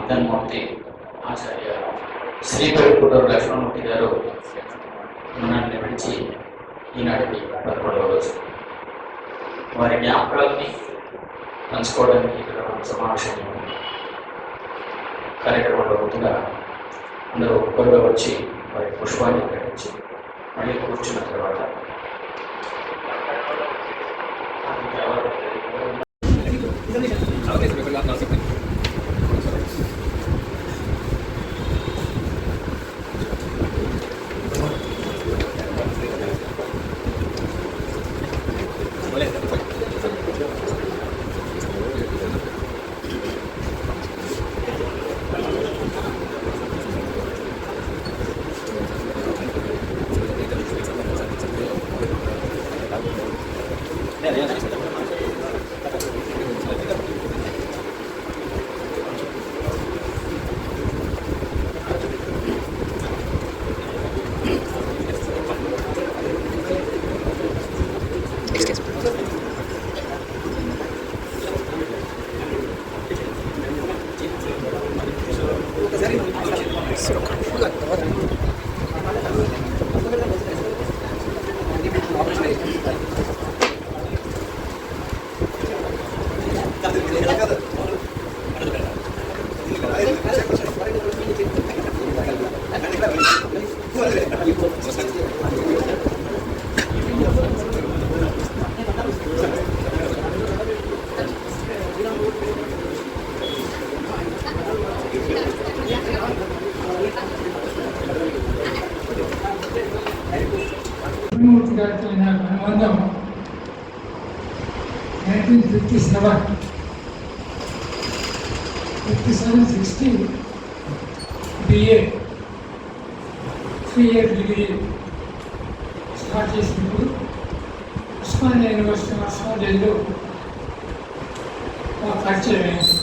మదన్మూర్తి ఆచార్య శ్రీపేరుకూడూరు లక్ష్మణమూర్తి గారు మనల్ని విడిచి ఈనాటికి 11వ రోజు. వారి జ్ఞాపకాలని పంచుకోవడానికి ఇక్కడ సమావేశం కార్యక్రమంలో ముందుగా అందరూ ఒక్కరుగా వచ్చి వారి పుష్పాన్ని ప్రకటించి మళ్ళీ కూర్చున్న తర్వాత గారితో నాకు అనుబంధం 1957-60 BA 3 ఇయర్ డిగ్రీ స్టార్ట్ చేసినప్పుడు ఉస్మానియా యూనివర్సిటీ ఆర్ట్స్ కాలేజ్లో పరిచయం అయింది.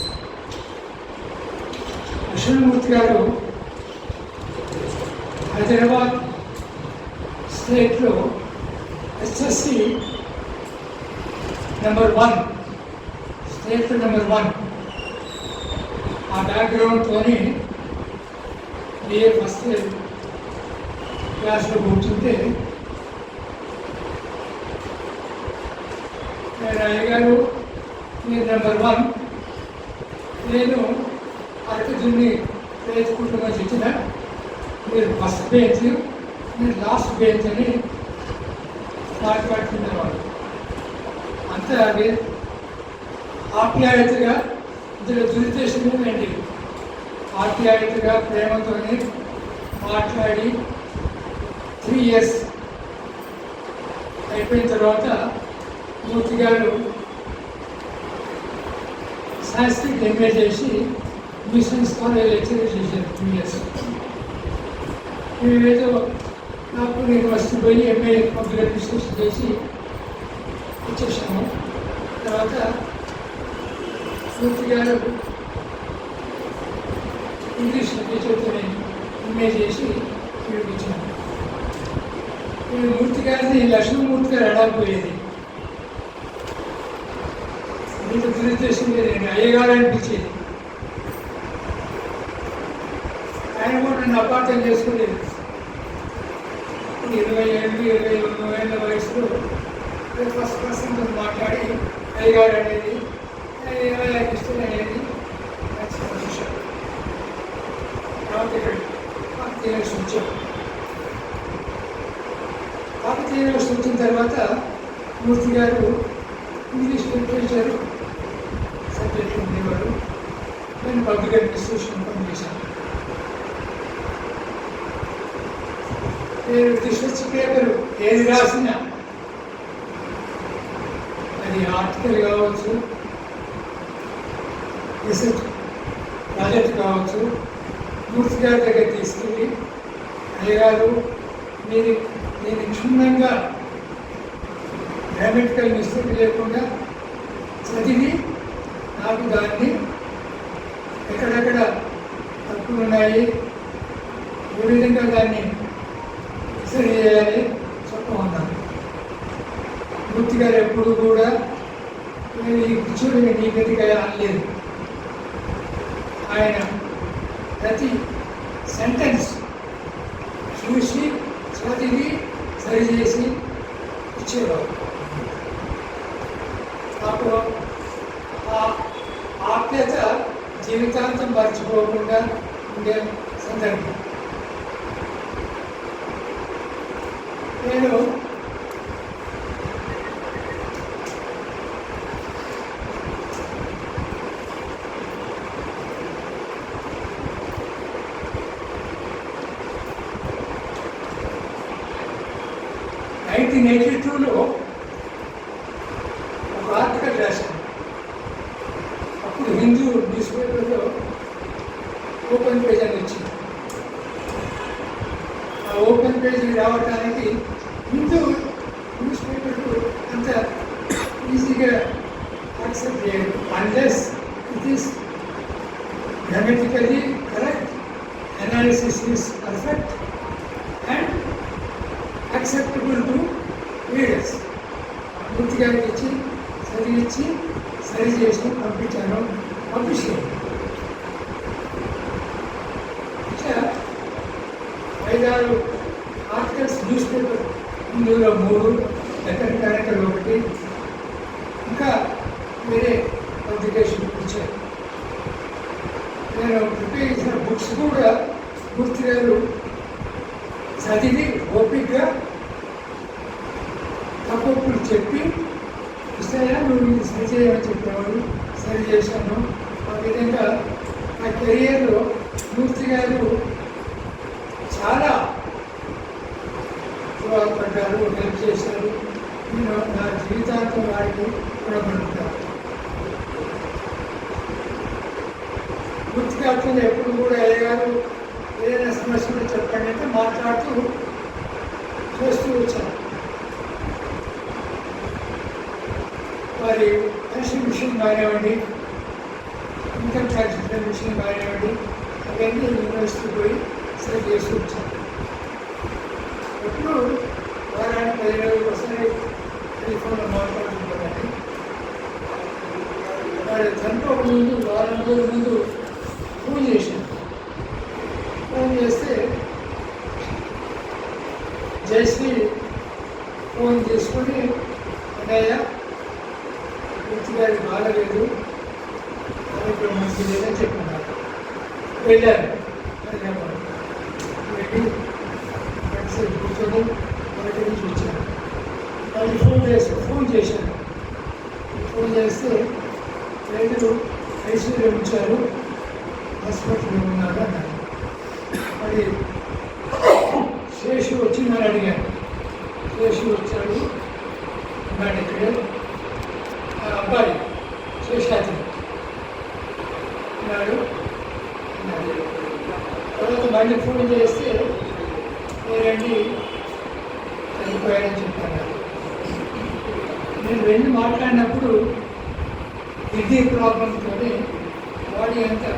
లక్ష్మణమూర్తి గారు హైదరాబాద్ స్టేట్లో ఎస్ఎస్సి నెంబర్ 1 స్టేట్ నెంబర్ 1 ఆ బ్యాక్గ్రౌండ్తో బిఏ ఫస్ట్ క్లాస్లో కూర్చుంటే నేను అయ్యగారు మీరు నెంబర్ 1 నేను అరకజున్ని వేసుకుంటున్నా చెప్పిన మీరు ఫస్ట్ బెంచ్ మీరు లాస్ట్ బెంచ్ అని మాట్లాడుతున్నవాడు. అంతే అది ఆప్యాయతగా ఇందులో దురుద్దేశమేనండి. ఆప్యాయతగా ప్రేమతో మాట్లాడి 3 ఇయర్స్ అయిపోయిన తర్వాత మూర్తి గారు సంస్కృత్ ఎంఏ చేసి మిషన్స్ కాలేజ్ లెక్చర్ చేశారు 2 ఇయర్స్. మేమేదో నాకు యూనివర్సిటీ పోయి ఎంఏ కంప్యూటర్ రిసెర్చ్ చేసి వచ్చేసాము. తర్వాత మూర్తి గారు ఇంగ్లీష్ లిటరేచర్తో ఎంఏ చేసి చూపించాను. నేను మూర్తి గారిని లక్ష్మణమూర్తి గారు అడగపోయేది. మీకు దురుద్దేశం లేదు, నేను అయ్యగారు అనిపించేది. ఆయన కూడా నన్ను అపార్థం చేసుకోలేదు. 20 ఏళ్ళ వయసులో ఫస్ట్ పర్సన్తో మాట్లాడి అయ్యగారు అనేది ఇష్టం అనేది చూశాను. తర్వాత ఇక్కడ కాకతీయ యూనివర్సిటీ వచ్చాం. కాకతీయ యూనివర్సిటీ వచ్చిన తర్వాత మూర్తి గారు ఇంగ్లీష్ లిటరేచర్ సబ్జెక్ట్ ఉండేవాడు. నేను పబ్లిక్ అడ్మినిస్ట్రేషన్ పనిచేశాను. నేను రీసెర్చ్ పేపర్ ఏది రాసినా అది ఆర్టికల్ కావచ్చు, రీసెర్చ్ ప్రాజెక్ట్ కావచ్చు, మూర్తి గారి దగ్గర తీసుకెళ్ళి అయ్యగారు నేను క్షుణ్ణంగా గ్రామటికల్ మిస్టేక్ లేకుండా చదివి నాకు దాన్ని ఎక్కడెక్కడ తప్పులు ఉన్నాయి, ఏ విధంగా దాన్ని సరి చేయాలి చెప్పమన్నాను. మూర్తి గారు ఎప్పుడు కూడా ఈ కూర్చొని నీ గదిగా అనలేదు. ఆయన ప్రతి సెంటెన్స్ చూసి చదివి సరిచేసి ఇచ్చేవారు. నాకు ఆ ఆప్యత జీవితాంతం మర్చిపోకుండా ఉండే సందర్భం. నేను లో ఒక ఆర్టికల్ రాశాను. అప్పుడు హిందూ న్యూస్ పేపర్లో ఓపెన్ పేజ్ అని వచ్చింది. ఆ ఓపెన్ పేజీ రావడానికి హిందూ న్యూస్ పేపర్లు అంత ఈజీగా యాక్సెప్ట్ చేయరు unless it is grammatically correct, analysis is perfect and acceptable to readers. Murthy గారికి ఇచ్చి చదివించి సరి చేసి పంపించాను. పబ్లిష్ చేయండి. ఇట్లా 5-6 ఆర్టికల్స్ న్యూస్ పేపర్, హిందూలో 3, డెక్కన్ క్రానికల్ 1, ఇంకా వేరే పబ్లికేషన్ ఇచ్చారు. నేను ప్రిపేర్ చేసిన బుక్స్ కూడా మూర్తి గారు చదివి ఓపికగా తప్పులు చెప్పి ఇస్తాయా నువ్వు ఇది సరి చేయమని చెప్పేవాడు. సరి చేశాను. ఆ విధంగా నా కెరియర్లో మూర్తి గారు చాలా దోహదపడ్డారు, హెల్ప్ చేశారు. నేను నా జీవితాంతం వారికి రుణపడుతాను. మూర్తి గారితో ఎప్పుడు కూడా అయ్యగారు ఏదైనా సమస్యలు చెప్పండి అంటే మాట్లాడుతూ చేస్తూ వచ్చాను. మరి పెన్షన్ విషయం కానివ్వండి, ఇన్కమ్ ట్యాక్స్ విషయం కానివ్వండి, అవన్నీ యూనివర్సిటీ పోయి సరి చేస్తూ వచ్చాను. ఎప్పుడు వారానికి 10 రోజులు ఒకసారి టెలిఫోన్లో మాట్లాడుతుంటానండి. వాడు చనిపోక ముందు వారం రోజుల ముందు ఫోన్ చేశాను. ఫోన్ చేస్తే జయశ్రీ ఫోన్ చేసుకొని అన్నయ్య మూర్తి గారికి బాగలేదు, ఆరోగ్యం మంచి లేదని చెప్పుకున్నారు. వెళ్ళాను. వెళ్ళి కూర్చొని బయట నుంచి వచ్చాను. వాళ్ళు ఫోన్ చేశాను. ఫోన్ చేస్తే రైతులు ఐసీయూలో ఉంచారు, హాస్పిటల్లో ఉన్నారు అన్నారు. మరి శేషు వచ్చి నన్ను అడిగాను. శేషు వచ్చాడు, ఉన్నాడు ఇక్కడే. ఆ అబ్బాయి శేషాద్రి ఉన్నాడు. తర్వాత మళ్ళీ ఫోన్ చేస్తే నేనండి చనిపోయారని చెప్పాను. నేను వెళ్ళి మాట్లాడినప్పుడు కిడ్నీ ప్రాబ్లంతో బాడీ అంతా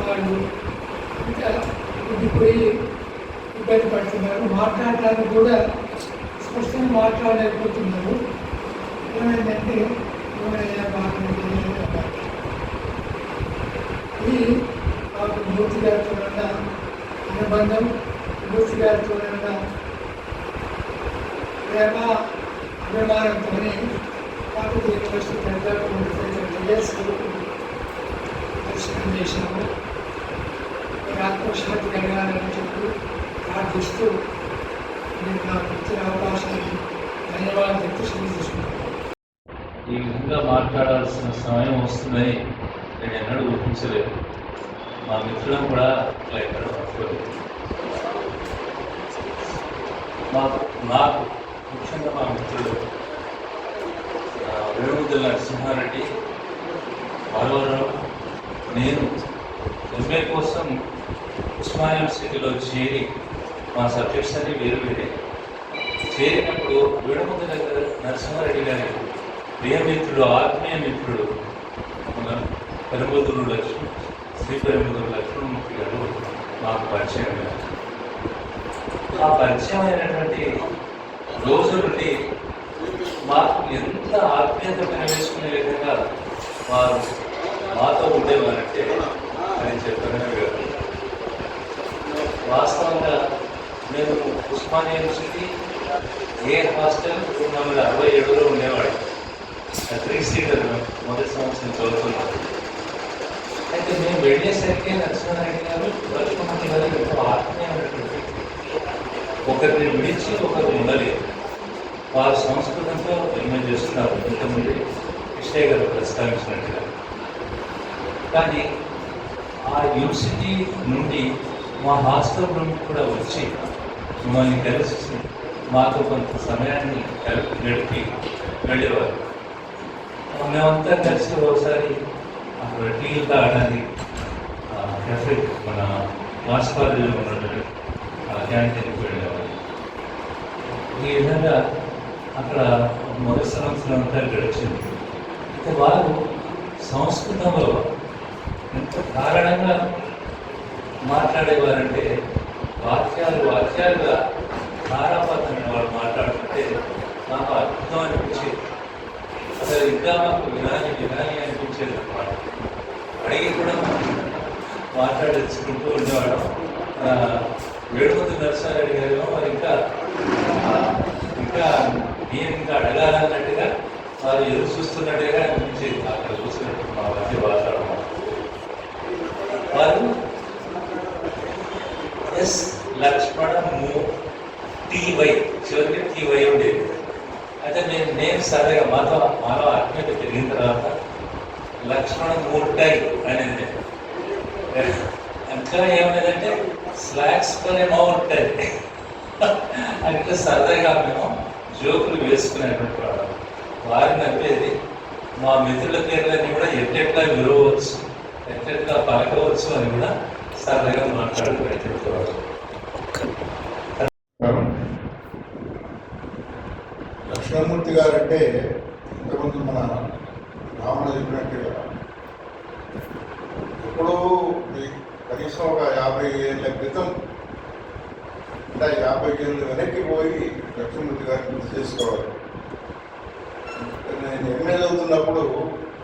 వాళ్ళు ఇంకా ఉండిపోయి ఇబ్బంది పడుతున్నారు. మాట్లాడటానికి కూడా స్పష్టంగా మాట్లాడలేకపోతున్నారు. ఏమైందంటే ఏమైనా బాగా ఇది మాకు మూర్తి గారితో ఉన్న అనుబంధం, మూర్తి గారితో ఉన్న ప్రేమ అభిమానంతో మాకు యూనివర్సిటీ దాదాపు 35 years పరిశ్రమ చేశాము. ఆత్మశాంతి కలగాలని చెప్పి ప్రార్థిస్తూ మీరు నాకు ఇచ్చిన అవకాశాన్ని ధన్యవాదాలు చెప్తూ సెలవు తీసుకుంటాను. ఈ విధంగా మాట్లాడాల్సిన సమయం వస్తుందని నేను ఎన్నడూ ఊహించలేదు. మా మిత్రులను కూడా అట్లా ఎక్కడ పట్టుకోలేదు. నాకు ముఖ్యంగా మా మిత్రుడు వేణుగుందల నరసింహారెడ్డి, బాలవరావు, నేను ఎంఏ కోసం ఉస్మానియా యూనివర్సిటీలో చేరి మా సబ్జెక్ట్స్ అన్ని వేరు వేరే చేరినప్పుడు వేణుగుందల నరసింహారెడ్డి గారి ప్రియమిత్రుడు, ఆత్మీయ మిత్రుడు మన పెరుమదురు లక్ష్మణ్, శ్రీ పెరుమదురు లక్ష్మణమూర్తి గారు మాకు పరిచయం అయ్యారు. ఆ పరిచయం అయినటువంటి రోజు నుండి మాకు ఎంత ఆత్మీయత పెనవేసుకునే విధంగా వారు మాతో ఉండేవారంటే ఆయన చెప్పడమే కాదు. వాస్తవంగా నేను ఉస్మానియా యూనివర్సిటీ ఏ హాస్టల్ 1967లో ఉండేవాడు. 3 సీటర్ మొదటి సంవత్సరం చదువుతున్నాను. అయితే మేము వెళ్ళేసరికి నరసింహారెడ్డి గారు లక్ష్మణ్ గారు ఎంతో ఆత్మీయమైనటువంటి, ఒకరిని విడిచి ఒకరు ఉండలేదు. వారు సంస్కృతంతో ఎలిమెంట్ చేస్తున్నారు. ఇంతకుముందు కృష్ణయ్య గారు ప్రస్తావించినట్టుగా. కానీ ఆ యూనివర్సిటీ నుండి మా హాస్టల్ నుండి కూడా వచ్చి మమ్మల్ని కలిసి మాతో కొంత సమయాన్ని గడిపి వెళ్ళేవారు. మేమంతా కలిసి ఒకసారి అక్కడ టీలు తాగడానికి కెఫే మన మాస్ కాలేజీలో ఉన్నటువంటి క్యాంటీన్కి వెళ్ళేవారు. ఈ విధంగా అక్కడ మొదటి సంవత్సరం అంతా గడిచింది. అయితే వారు సంస్కృతంలో ఎంత కారణంగా మాట్లాడేవారంటే వాక్యాలుగా ధారాపాతంగా వాళ్ళు మాట్లాడుతుంటే నాకు అద్భుతం అనిపించేది. అసలు ఇంకా మాకు వినాలి అనిపించేది అన్నమాట. అడిగి కూడా మాట్లాడించుకుంటూ ఉండేవాడు. వేడుకొండ నరసింహారెడ్డి గారు మరి ఇంకా అడగాలన్నట్టుగా వారు ఎదురు చూస్తున్నట్టుగా అనిపించేది. అక్కడ చూసినట్టు మా మధ్య వాతావరణం. వారు ఎస్ లక్ష్మణ టీవై, చివరికి టీవై ఉండేది. అయితే నేను సరిగా మానవ ఆత్మీయత పెరిగిన తర్వాత లక్ష్మణ మూర్టై అనేది ఇంకా ఏమనేదంటే స్లాక్స్ పనే మౌంటై అంటే సరదాగా మేము జోకులు వేసుకునేటువంటి వాడు. వారిని నవ్వేది. మా మిత్రుల పేర్లన్నీ కూడా ఎట్టెట్లా విరవచ్చు, ఎట్టెట్లా పలకవచ్చు అని కూడా సరదాగా మాట్లాడుకుని చెప్తారు. లక్ష్మణమూర్తి గారు అంటే ఇంతకుముందు మన రాముడు చెప్పినట్టుగా ఎప్పుడూ కనీసం ఒక 50 ఏళ్ళ క్రితం, అంటే 50 ఏళ్ళు వెనక్కి పోయి లక్ష్మణమూర్తి గారిని గుర్తు చేసుకోవాలి. నేను ఎంఏ చదువుతున్నప్పుడు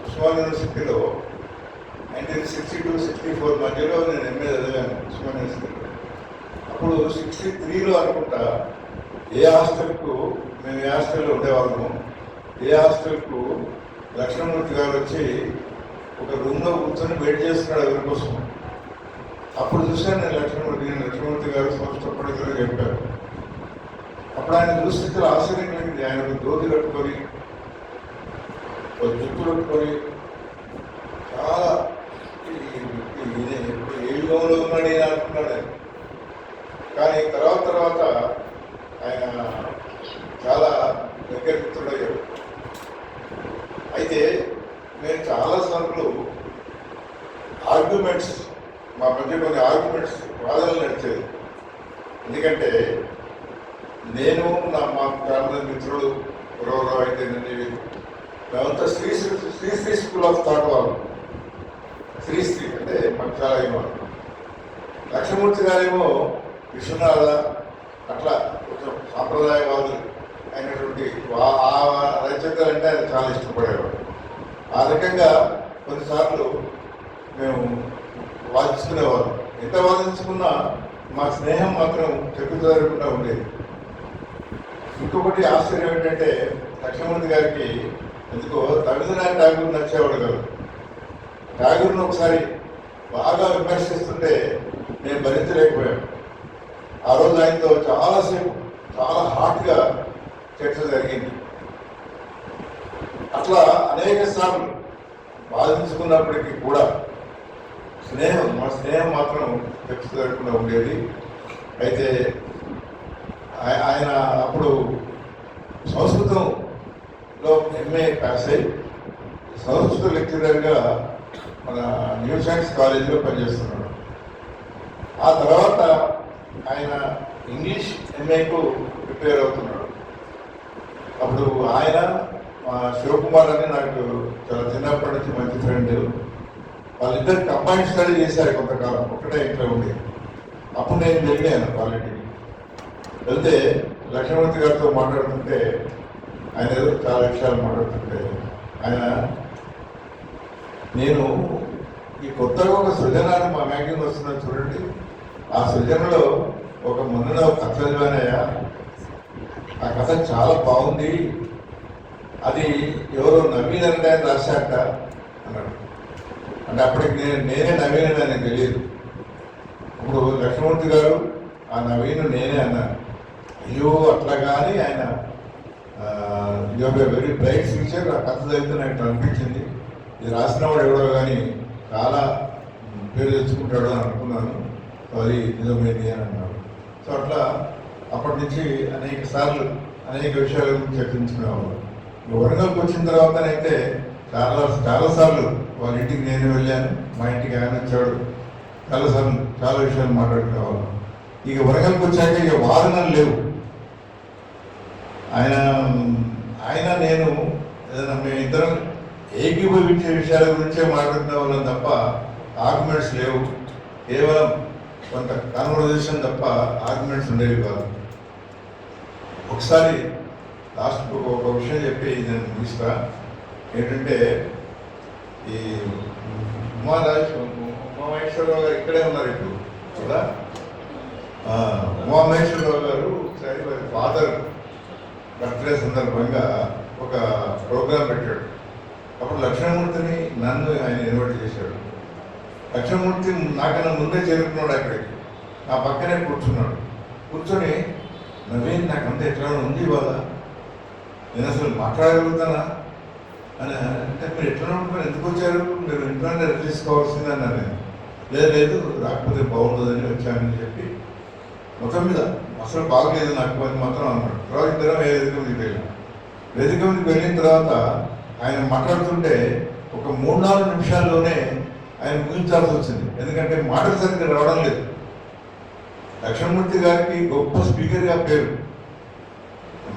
ఉస్మాన్ యూనివర్సిటీలో 1962-64 మధ్యలో నేను ఎంఏ చదివాను ఉస్మాన్ యూనివర్సిటీలో. అప్పుడు 63లో అనుకుంటా ఏ హాస్టల్కు మేము ఏ హాస్టల్లో ఉండేవాళ్ళము, ఏ హాస్టల్కు లక్ష్మణమూర్తి గారు వచ్చి ఒక రూమ్లో కూర్చొని వెయిట్ చేస్తున్నాడు ఎవరి కోసం. అప్పుడు చూశాను నేను లక్ష్మణమూర్తి గారు సంస్థపడిగా చెప్పారు. అప్పుడు ఆయన చూస్తే చాలా ఆశ్చర్యం కలిగింది. ఆయన ఒక ధోతి కట్టుకొని, ఒక జుట్టు కట్టుకొని చాలా ఏ యుగంలో ఉన్నాడు ఈయన అనుకున్నాడు ఆయన. కానీ తర్వాత ఆయన చాలా దగ్గర మిత్రుడయ్యాడు. అయితే నేను చాలాసార్లు ఆర్గ్యుమెంట్స్, మా మధ్య కొన్ని ఆర్గ్యుమెంట్స్, వాదనలు నడిచేది. ఎందుకంటే నేను మా ఫ్యామిలీ మిత్రుడు ఎవరెవరో అయితే మేమంతా శ్రీశ్రీ స్కూల్ ఆఫ్ థాట్ వాళ్ళు. శ్రీశ్రీ అంటే మాకు చాలా ఇవ్వాలి. లక్ష్మణమూర్తి గారేమో విశ్వనాథ అట్లా కొంచెం సాంప్రదాయవాదులు అయినటువంటి ఆ రచయితలు అంటే ఆయన చాలా ఇష్టపడేవాడు. ఆ రకంగా కొన్నిసార్లు మేము వాదించుకునేవాళ్ళం. ఎంత వాదించుకున్నా మా స్నేహం మాత్రం చెక్కుదారకుండా ఉండేది. ఇంకొకటి ఆశ్చర్యం ఏంటంటే లక్ష్మణమూర్తి గారికి ఎందుకో రవీంద్రనాథ్ ఠాగూర్ నచ్చేవాడు కాదు. ఠాగూర్ని ఒకసారి బాగా విమర్శిస్తుంటే నేను భరించలేకపోయాను. ఆ రోజు ఆయనతో చాలాసేపు చాలా హాట్గా చర్చ జరిగింది. అట్లా అనేక సార్లు బాధించుకున్నప్పటికీ కూడా మా స్నేహం మాత్రం చర్చ జరగకుండా ఉండేది. అయితే ఆయన అప్పుడు సంస్కృతంలో ఎంఏ పాస్ అయ్యి సంస్కృత లెక్చరర్గా మన న్యూ సైన్స్ కాలేజీలో పనిచేస్తున్నాడు. ఆ తర్వాత ఆయన ఇంగ్లీష్ ఎంఏకు ప్రిపేర్ అవుతున్నాడు. అప్పుడు ఆయన మా శివకుమార్ అని నాకు చాలా చిన్నప్పటి నుంచి మంచి ఫ్రెండ్. వాళ్ళిద్దరు కంబైన్ స్టడీ చేశారు కొంతకాలం, ఒకటే ఇంట్లో ఉండి. అప్పుడు నేను వెళ్ళాను వాళ్ళకి. వెళ్తే లక్ష్మణమూర్తి గారితో మాట్లాడుతుంటే ఆయన ఏదో చాలా విషయాలు మాట్లాడుతుంటే ఆయన నేను ఈ కొత్తగా ఒక సృజనాన్ని మా మ్యాగజైన్ వస్తున్నది చూడండి. ఆ సృజనలో ఒక మొన్న ఒక కథ చదివానయ్యా, ఆ కథ చాలా బాగుంది, అది ఎవరో నవీన్ అంటే ఆయన రాశాక అన్నాడు. అంటే అప్పటికి నేనే నవీన్ అని ఆయనకు తెలియదు. ఇప్పుడు లక్ష్మణమూర్తి గారు ఆ నవీన్ నేనే అన్నాను. అయ్యో అట్లా కానీ ఆయన you have a very bright future. ఆ కథ చదివితే నాకు అనిపించింది ఇది రాసిన వాడు ఎవడో కానీ చాలా పేరు తెచ్చుకుంటాడు అని అనుకున్నాను. సో అది నిజమైంది అని అన్నాడు. సో అట్లా అప్పటి నుంచి అనేక సార్లు అనేక విషయాల గురించి చర్చించుకునేవాళ్ళు. వరంగల్కి వచ్చిన తర్వాతనైతే చాలాసార్లు వాళ్ళ ఇంటికి నేను వెళ్ళాను, మా ఇంటికి ఆయన వచ్చాడు, చాలాసార్లు చాలా విషయాలు మాట్లాడుకునేవాళ్ళం. ఇక వరంగల్కి వచ్చాక ఇక వాదనలు లేవు. ఆయన నేను ఏదైనా మేమిద్దరం ఏకీభవించే విషయాల గురించే మాట్లాడుకునే వాళ్ళం తప్ప ఆర్గ్యుమెంట్స్ లేవు. కేవలం కొంత కాన్వర్జేషన్ తప్ప ఆర్గ్యుమెంట్స్ ఉండేవి కాదు. ఒకసారి లాస్ట్ ఒక విషయం చెప్పి నేను ముగిస్తా. ఏంటంటే ఈ ఉమామహేశ్వరరావు గారు ఇక్కడే ఉన్నారు ఇప్పుడు కదా. ఉమామహేశ్వరరావు గారు ఒకసారి వారి ఫాదర్ బర్త్డే సందర్భంగా ఒక ప్రోగ్రాం పెట్టాడు. అప్పుడు లక్ష్మణమూర్తిని నన్ను ఆయన ఇన్వైట్ చేశాడు. లక్ష్మణమూర్తి నాకన్నా ముందే చేరుకున్నాడు అక్కడికి. నా పక్కనే కూర్చున్నాడు. కూర్చొని నవీన్ నాకు అంత ఎట్లా ఉంది ఇవాళ, నేను అసలు మాట్లాడగలుగుతానా అని అంటే, మీరు ఎట్లా ఉంటారు, ఎందుకు వచ్చారు, మీరు ఇంట్లోనే రెస్ట్ తీసుకోవాల్సింది అన్నాను నేను. లేదు రాకపోతే బాగుంటుందని వచ్చానని చెప్పి మొత్తం మీద అసలు బాగలేదు నాకు అని మాత్రం అన్నాడు. తర్వాత ఇద్దరం వేదిక మీదకి వెళ్ళాం. వేదిక మీదకి వెళ్ళిన తర్వాత ఆయన మాట్లాడుతుంటే ఒక 3-4 నిమిషాల్లోనే ఆయన ముగించాల్సి వచ్చింది. ఎందుకంటే మాటలు సరిగ్గా రావడం లేదు. లక్ష్మణమూర్తి గారికి గొప్ప స్పీకర్గా పేరు,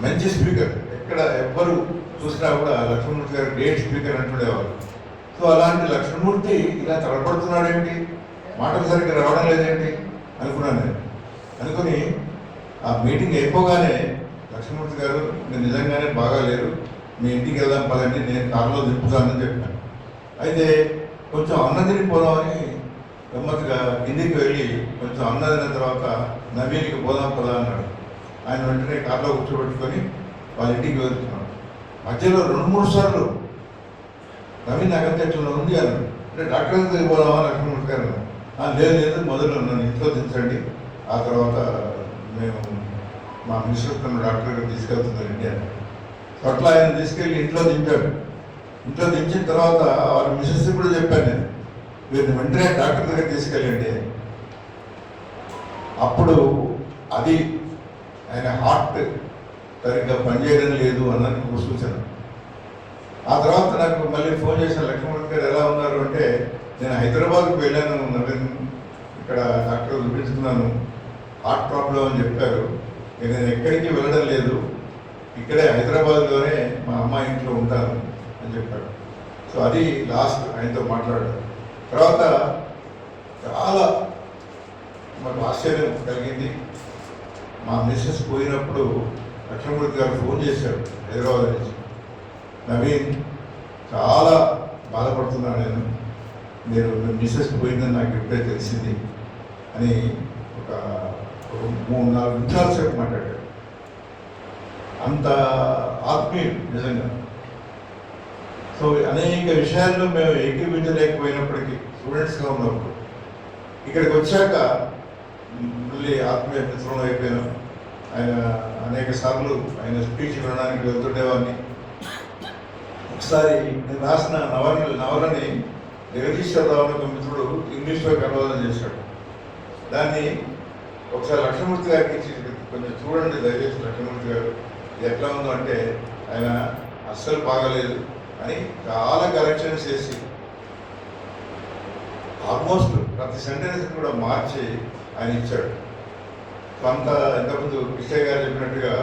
మంచి స్పీకర్. ఎక్కడ ఎవ్వరు చూసినా కూడా లక్ష్మణమూర్తి గారు గ్రేట్ స్పీకర్ అంటుండేవారు. సో అలాంటి లక్ష్మణమూర్తి ఇలా తడపడుతున్నాడేంటి, మాటలు సరిగ్గా రావడం లేదేంటి అనుకున్నాను నేను. అనుకుని ఆ మీటింగ్ అయిపోగానే లక్ష్మణమూర్తి గారు మీరు నిజంగానే బాగాలేరు, మీ ఇంటికి వెళ్దాం పదండి, నేను కారులో దింపుతానని చెప్పాను. అయితే కొంచెం అన్నం తినిపోదామని గమ్మత్తుగా కిందికి వెళ్ళి కొంచెం అన్నం తిన్న తర్వాత నవీన్కి పోదాం పదా అన్నాడు. ఆయన వెంటనే కారులో కూర్చోబెట్టుకొని వాళ్ళ ఇంటికి వెళ్తున్నాడు. మధ్యలో 2-3 సార్లు నవీన్ నాకంతా ఎట్లా ఉంది అన్నాడు. అంటే డాక్టర్ దగ్గరికి పోదామా లక్ష్మణమూర్తి గారు? లేదు మొదలు నన్ను ఇంట్లో దించండి, ఆ తర్వాత మేము మా మినిస్టర్ డాక్టర్ గారు తీసుకెళ్తుందండి అన్నాడు. అట్లా ఆయన తీసుకెళ్ళి ఇంట్లో దింపాడు. ఇంట్లో దించిన తర్వాత వాళ్ళ మిసెస్ కూడా చెప్పాను నేను, వీరిని వెంటనే డాక్టర్ దగ్గర తీసుకెళ్ళండి. అప్పుడు అది ఆయన హార్ట్ సరిగ్గా పనిచేయడం లేదు అన్నది ఒక సూచన. ఆ తర్వాత నాకు మళ్ళీ ఫోన్ చేసిన లక్ష్మణమూర్తి గారు ఎలా ఉన్నారు అంటే, నేను హైదరాబాద్కి వెళ్ళాను నవీన్, ఇక్కడ డాక్టర్ చూపించుకున్నాను, హార్ట్ ప్రాబ్లం అని చెప్పారు, నేను ఎక్కడికి వెళ్ళడం లేదు, ఇక్కడే హైదరాబాద్లోనే మా అమ్మాయి ఇంట్లో ఉంటాను అని చెప్పాడు. సో అది లాస్ట్ ఆయనతో మాట్లాడాడు. తర్వాత చాలా మాకు ఆశ్చర్యం కలిగింది. మా మిస్సెస్ పోయినప్పుడు లక్ష్మణమూర్తి గారు ఫోన్ చేశాడు హైదరాబాద్ నుంచి, నవీన్ చాలా బాధపడుతున్నాను నేను మిస్సెస్ పోయిందని నాకు ఇప్పుడే తెలిసింది అని ఒక 3-4 నిమిషాల సేపు మాట్లాడాడు. అంత ఆత్మీయుడు నిజంగా. సో అనేక విషయాల్లో మేము ఏకీభించలేకపోయినప్పటికీ స్టూడెంట్స్గా ఉన్నప్పుడు ఇక్కడికి వచ్చాక మళ్ళీ ఆత్మీయ మిత్రం అయిపోయినాం. ఆయన అనేక సార్లు ఆయన స్పీచ్ వినడానికి వెళ్తుండేవాడిని. ఒకసారి నేను రాసిన నవలని జగదీశ్వరరావు అనే ఒక మిత్రుడు ఇంగ్లీష్లో కలవాలని చేశాడు. దాన్ని ఒకసారి లక్ష్మణమూర్తి గారికి ఇచ్చి కొంచెం చూడండి దయచేసి లక్ష్మణమూర్తి గారు ఎట్లా ఉందో అంటే, ఆయన అస్సలు బాగలేదు అని చాలా కరెక్షన్స్ చేసి ఆల్మోస్ట్ ప్రతి సెంటెన్స్ కూడా మార్చి ఆయన ఇచ్చాడు. అంత ఇంతకుముందు కృష్ణ గారు చెప్పినట్టుగా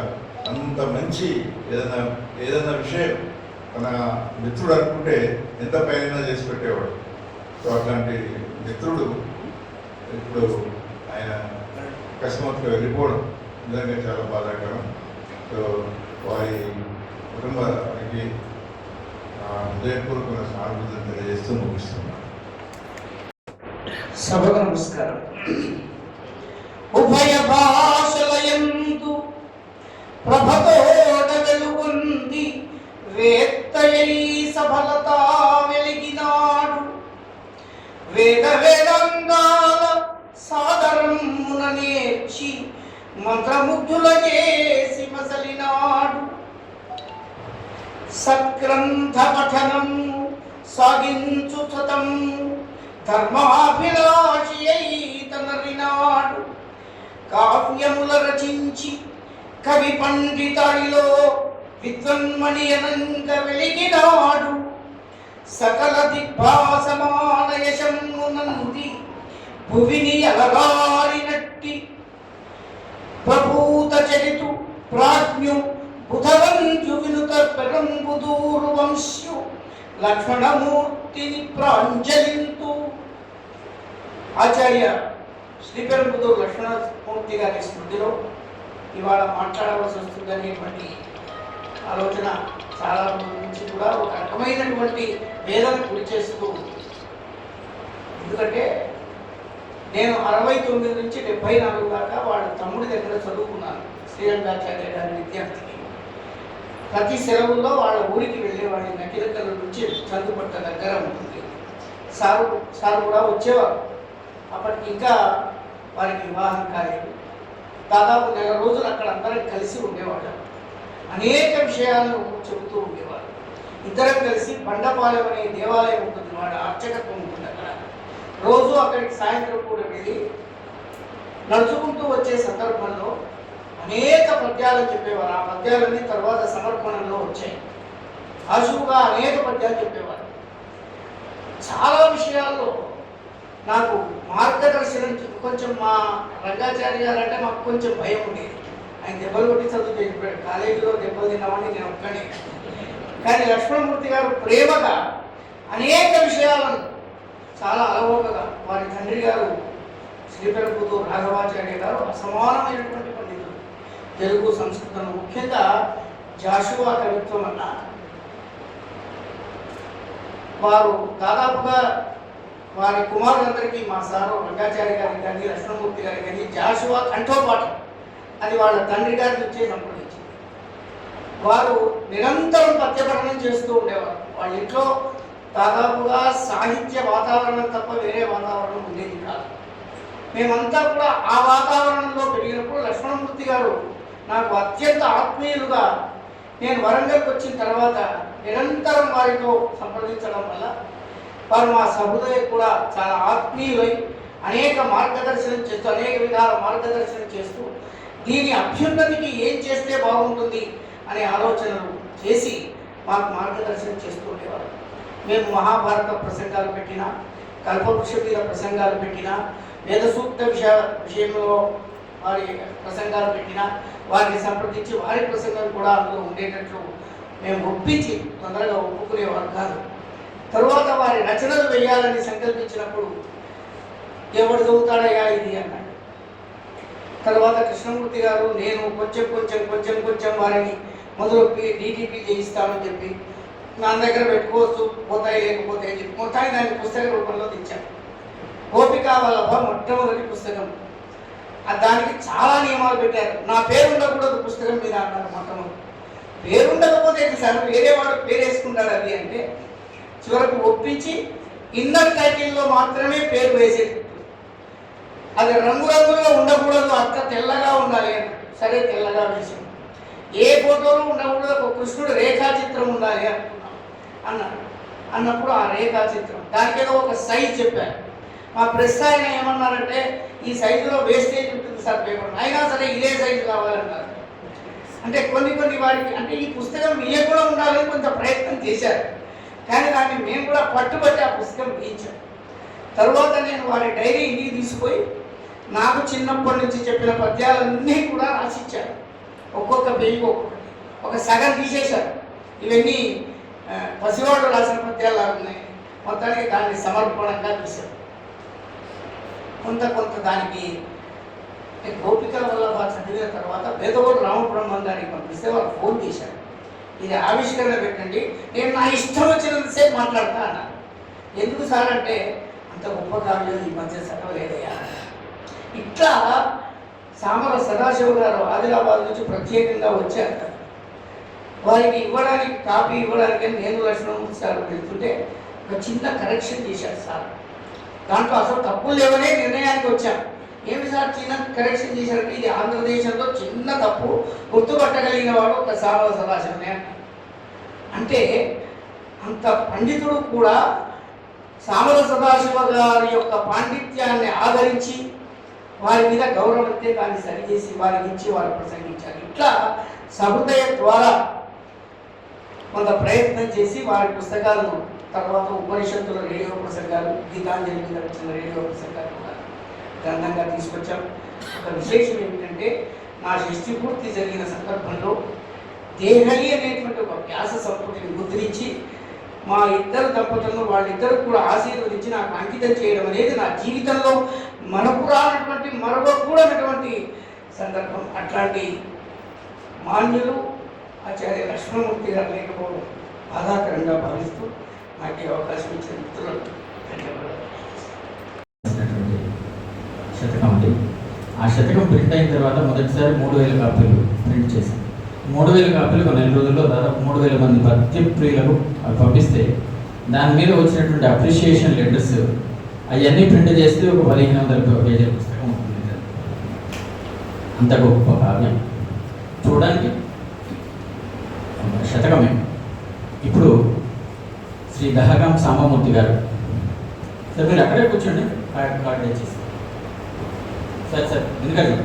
అంత మంచి ఏదైనా విషయం తన మిత్రుడు అనుకుంటే ఎంత పైన చేసి పెట్టేవాడు. సో అట్లాంటి మిత్రుడు ఇప్పుడు ఆయన అకస్మాత్తుగా వెళ్ళిపోవడం నిజంగా చాలా బాధాకరం. సో వారి కుటుంబానికి హృదయపూర్వక సానుభూతిని తెలియజేస్తూ ముగిస్తున్నాను. సభకు నమస్కారం. ఉభయ భాషలయందు ప్రభతోట వెలుగుంది వేత్తయై సఫలత వెలిగినాడు. వేద వేదాంగాల సాదరమున నేర్చి మంత్రముగ్ధుల చేసి మసలినాడు. సత్గ్రంథ పఠనం సాగించు సతం ధర్మాభిలాషి అయితనరినాడు. కావ్యముల రచించి కవి పండితాడిలో విద్వన్మణి అనంక వెలిగినాడు. సకల దిగ్భాసమాన యశమునంది భువిని అలగారినట్టి ప్రభూత చరితు ప్రాజ్ఞు బుధవంజు వినుత పెరంబుదూరు వంశ్యు లక్ష్మణమూర్తిని ప్రాంజలింతు. ఆచార్య శ్రీ పెరంబుదూరు లక్ష్మణమూర్తి గారి స్మృతిలో ఇవాళ మాట్లాడవలసి వస్తుందనేటువంటి ఆలోచన చాలా రోజుల నుంచి కూడా ఒక రకమైనటువంటి వేదన గురి చేస్తూ, ఎందుకంటే నేను 69 నుంచి 74 దాకా వాళ్ళ తమ్ముడి దగ్గర చదువుకున్నాను. శ్రీరంగాచార్య గారి విద్యార్థిని. ప్రతి సెలవుల్లో వాళ్ళ ఊరికి వెళ్ళేవాడిని. నకిలకల నుంచి చందుపట్ట దగ్గర ఉంటుంది. సారు కూడా వచ్చేవారు. అప్పటికి ఇంకా వారికి వివాహం కాలేదు. దాదాపు 1 నెల రోజులు అక్కడ అందరం కలిసి ఉండేవాడు. అనేక విషయాలను చెబుతూ ఉండేవారు. ఇద్దరం కలిసి బండపాలెం అనే దేవాలయం ఉంటుంది, వాడ అర్చకత్వం ఉంటుంది అక్కడ. రోజు అక్కడికి సాయంత్రం కూడా వెళ్ళి నడుచుకుంటూ వచ్చే సందర్భంలో అనేక పద్యాలు చెప్పేవారు. ఆ పద్యాలన్నీ తర్వాత సమర్పణలో వచ్చాయి. ఆశువుగా అనేక పద్యాలు చెప్పేవారు. చాలా విషయాల్లో నాకు మార్గదర్శనం కొంచెం మా రంగాచార్య గారు అంటే మాకు కొంచెం భయం ఉండేది. ఆయన దెబ్బలు కొట్టి చదువు చెప్పాడు. కాలేజీలో దెబ్బలు తిన్నామని నేను ఒక్కనే. కానీ లక్ష్మణమూర్తి గారు ప్రేమగా అనేక విషయాలను చాలా అలవోకగా, వారి తండ్రి గారు శ్రీ పెరంబుదూరు రాఘవాచార్య గారు అసమానమైనటువంటి పండితులు. తెలుగు సంస్కృతం, ముఖ్యంగా జాషువా కవిత్వం అన్న వారు దాదాపుగా వారి కుమారులందరికీ, మా సారు రంగాచార్య గారికి కానీ లక్ష్మణమూర్తి గారికి కానీ జాషువా కంఠోపాఠం అది వాళ్ళ తండ్రి గారి నుంచే సంప్రదించింది. వారు నిరంతరం పద్యపఠనం చేస్తూ ఉండేవారు. వాళ్ళ ఇంట్లో దాదాపుగా సాహిత్య వాతావరణం తప్ప వేరే వాతావరణం ఉండేది కాదు. మేమంతా కూడా ఆ వాతావరణంలో పెరిగినప్పుడు లక్ష్మణమూర్తి గారు నాకు అత్యంత ఆత్మీయులుగా, నేను వరంగల్కి వచ్చిన తర్వాత నిరంతరం వారితో సంప్రదించడం వల్ల వారు మా సహృదయం కూడా చాలా ఆత్మీయులై అనేక మార్గదర్శనం చేస్తూ, అనేక విధాల మార్గదర్శనం చేస్తూ దీని అభ్యున్నతికి ఏం చేస్తే బాగుంటుంది అనే ఆలోచనలు చేసి మాకు మార్గదర్శనం చేస్తూ ఉండేవారు. మేము మహాభారత ప్రసంగాలు పెట్టినా, కల్పవృక్ష మీద ప్రసంగాలు పెట్టినా, వేద సూక్త విషయంలో వారి ప్రసంగాలు పెట్టినా వారిని సంప్రదించి వారి ప్రసంగం కూడా అందులో ఉండేటట్లు మేము ఒప్పించి తొందరగా ఒప్పుకునేవారు కాదు. తరువాత వారి రచనలు వేయాలని సంకల్పించినప్పుడు ఎవడు చదువుతాడయ్యా ఇది అన్నాడు. తర్వాత కృష్ణమూర్తి గారు, నేను కొంచెం వారిని మొదలు డీటీపీ చేయిస్తామని చెప్పి నా దగ్గర పెట్టుకోవచ్చు, పోతాయి లేకపోతే అని చెప్పి మొత్తాన్ని దాన్ని పుస్తక రూపంలో తెచ్చాను. గోపికా వల్లభ మొట్టమొదటి పుస్తకం. దానికి చాలా నియమాలు పెట్టారు. నా పేరు ఉండకూడదు పుస్తకం మీద అన్నారు. మొట్టమొదటి పేరు ఉండకపోతే సార్ వేరే వాడు పేరు వేసుకుంటాడు అది అంటే చివరకు ఒప్పించి ఇన్నర్ టైటిల్లో మాత్రమే పేరు వేసేది. అది రంగురంగులుగా ఉండకూడదు, అంత తెల్లగా ఉండాలి అని. సరే తెల్లగా వేసాం. ఏ ఫోటోలో ఉండకూడదు, ఒక కృష్ణుడు రేఖాచిత్రం ఉండాలి అన్నప్పుడు ఆ రేఖాచిత్రం దానికేదో ఒక సైజ్ చెప్పారు. మా ప్రెస్ ఆయన ఏమన్నారంటే, ఈ సైజులో వేస్టేజ్ ఉంటుంది సార్ పేపర్, అయినా సరే ఇదే సైజు కావాలన్నారు. అంటే కొన్ని వారికి అంటే ఈ పుస్తకం మీయ కూడా ఉండాలని కొంత ప్రయత్నం చేశారు. కానీ దాన్ని మేము కూడా పట్టుబట్టి ఆ పుస్తకం గీయించాం. తరువాత నేను వారి డైరీ ఇంటికి తీసుకుపోయి నాకు చిన్నప్పటి నుంచి చెప్పిన పద్యాలన్నీ కూడా రాసిచ్చారు. ఒక్కొక్క పేజీ ఒక సగం తీసేశారు. ఇవన్నీ పసివాడు రాసిన పద్యాలు ఉన్నాయి. మొత్తానికి దాన్ని సమర్పణంగా తీశారు. కొంత దానికి గోపికల వల్ల చదివిన తర్వాత వేదవోడు రామబ్రహ్మం గారికి పంపిస్తే వాళ్ళు ఫోన్ చేశారు. ఇది ఆవిష్కరణ పెట్టండి, నేను నా ఇష్టం వచ్చినంతసేపు మాట్లాడతా అన్నాను. ఎందుకు సార్ అంటే అంత గొప్ప కావ్యం ఈ మధ్య చదవలేదయ్యా. ఇట్లా సామర సదాశివ గారు ఆదిలాబాద్ నుంచి ప్రత్యేకంగా వచ్చారు. వారికి ఇవ్వడానికి కాపీ ఇవ్వడానికి నేను లక్ష్మణమూర్తి సార్ వెళ్తుంటే ఒక చిన్న కరెక్షన్ చేశాడు సార్. దాంట్లో అసలు తప్పులు లేవనే నిర్ణయానికి వచ్చాను. ఏమి సార్ చిన్న కరెక్షన్ చేశారంటే ఇది ఆంధ్రదేశంలో చిన్న తప్పు గుర్తుపట్టగలిగిన వాడు ఒక సామర సదాశివనే అంటే అంత పండితుడు కూడా సామర సదాశివ గారి యొక్క పాండిత్యాన్ని ఆదరించి వారి మీద గౌరవతే దాన్ని సరిచేసి వారికి ఇచ్చి వారు ప్రసంగించారు. ఇట్లా సహృదయ ద్వారా కొంత ప్రయత్నం చేసి వారి పుస్తకాలను తర్వాత ఉపనిషత్తుల రేడియో ప్రసంగాలు, గీతాంజలి మీద వచ్చిన రేడియో ప్రసంగాలు కూడా గ్రంథంగా తీసుకొచ్చాం. ఒక విశేషం ఏమిటంటే నా షష్ఠి పూర్తి జరిగిన సందర్భంలో దేహలి అనేటువంటి ఒక వ్యాస సంపుటిని ముద్రించి మా ఇద్దరు దంపతులను వాళ్ళిద్దరు కూడా ఆశీర్వదించి నాకు అంకితం చేయడం అనేది నా జీవితంలో మనపురానటువంటి మరవకూడనటువంటి సందర్భం. అట్లాంటి మాన్యులు ఆచార్య లక్ష్మణమూర్తి గారు లేకపోవడం బాధాకరంగా భావిస్తూ నాకు ఈ అవకాశం ఇచ్చిన మిత్రులకు ధన్యవాదాలు. శతకం అండి. ఆ శతకం ప్రింట్ అయిన తర్వాత మొదటిసారి 3000 కాపీలు ప్రింట్ చేశాం. 3000 కాపీలు ఒక నెల రోజుల్లో దాదాపు 3000 మంది పద్య ప్రియులకు అవి పంపిస్తే దాని మీద వచ్చినటువంటి అప్రిషియేషన్ లెటర్స్ అవన్నీ ప్రింట్ చేస్తే ఒక 1500 పేజీల పుస్తకం ఉంటుంది. అంత గొప్ప కావ్యం చూడడానికి శతకమే. ఇప్పుడు శ్రీ దహగాం సాంబమూర్తి గారు సార్ మీరు అక్కడే కూర్చోండి, కార్డు తెచ్చేసి సార్ సార్ ఎందుకంటే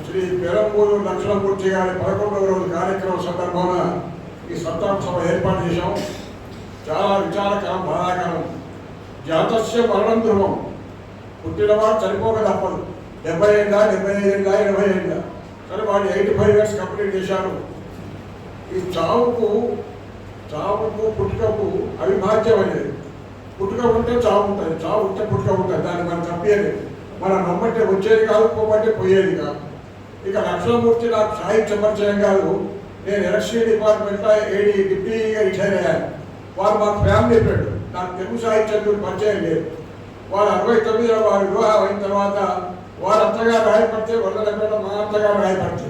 శ్రీ పెరంబూరు లక్ష్మణమూర్తి గారి 11వ రోజు కార్యక్రమం సందర్భంగా ఈ సంతాప సభ ఏర్పాటు చేశాం. చాలా విచారకరం, బాధాకరం. జాతస్య మరణం ధ్రువం. పుట్టినవాడు చనిపోక తప్పదు. 70 ఏళ్ళ, 75 ఏళ్ళ, 80 ఏళ్ళ, సరే వాడు 85 ఇయర్స్ కంప్లీట్ చేశారు. ఈ చావుకు పుట్టుకకు అవిభాజ్యం అనేది. పుట్టుక ఉంటే చావు ఉంటుంది, చావు ఉంటే పుట్టుక ఉంటుంది. దాన్ని మనం తప్పేది. మనం నమ్మంటే వచ్చేది కాదు, పోమంటే పోయేది కాదు. ఇక లక్ష్మణమూర్తి నాకు సాహిత్య పరిచయం కాదు. నేను ఎలక్షన్ డిపార్ట్మెంట్లో డిప్యూటీగా రిటైర్ అయ్యాను. వారు మాకు ఫ్యామిలీ ఫ్రెండ్. నాకు తెలుగు సాహిత్యం పరిచయం లేదు. వారు 69లో వారి వివాహం అయిన తర్వాత వారు అత్తగారు రాయపడితే వరదలపేట మా అత్తగారు రాయపడితే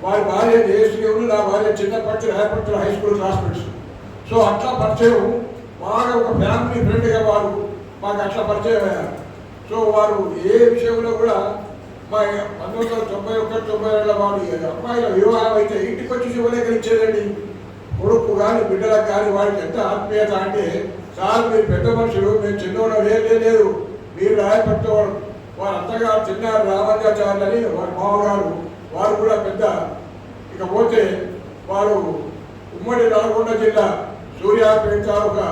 వారి భార్య జయశ్రీవులు, నా భార్య చిన్నప్పటి రాయపడితే హై స్కూల్ క్లాస్మేట్స్. సో అట్లా పరిచయం బాగా ఒక ఫ్యామిలీ ఫ్రెండ్గా వారు మాకు అట్లా పరిచయం అయ్యారు. సో వారు ఏ విషయంలో కూడా మా 1991-92 వాడు అమ్మాయిల వివాహం అయితే ఇంటికి వచ్చి శుభలేఖరించేదండి. కొడుకు కానీ బిడ్డలకు కానీ వాడికి ఎంత ఆత్మీయత అంటే, సార్ మీరు పెద్ద మనుషులు, మేము చిన్నవాడు లేదు, మీరు రాయపట్టేవాడు. వారు అత్తగారు చిన్నారు రామాచార్యులు అని వారి మామగారు, వారు కూడా పెద్ద. ఇకపోతే వారు ఉమ్మడి నల్గొండ జిల్లా సూర్యాపేట తాలూకా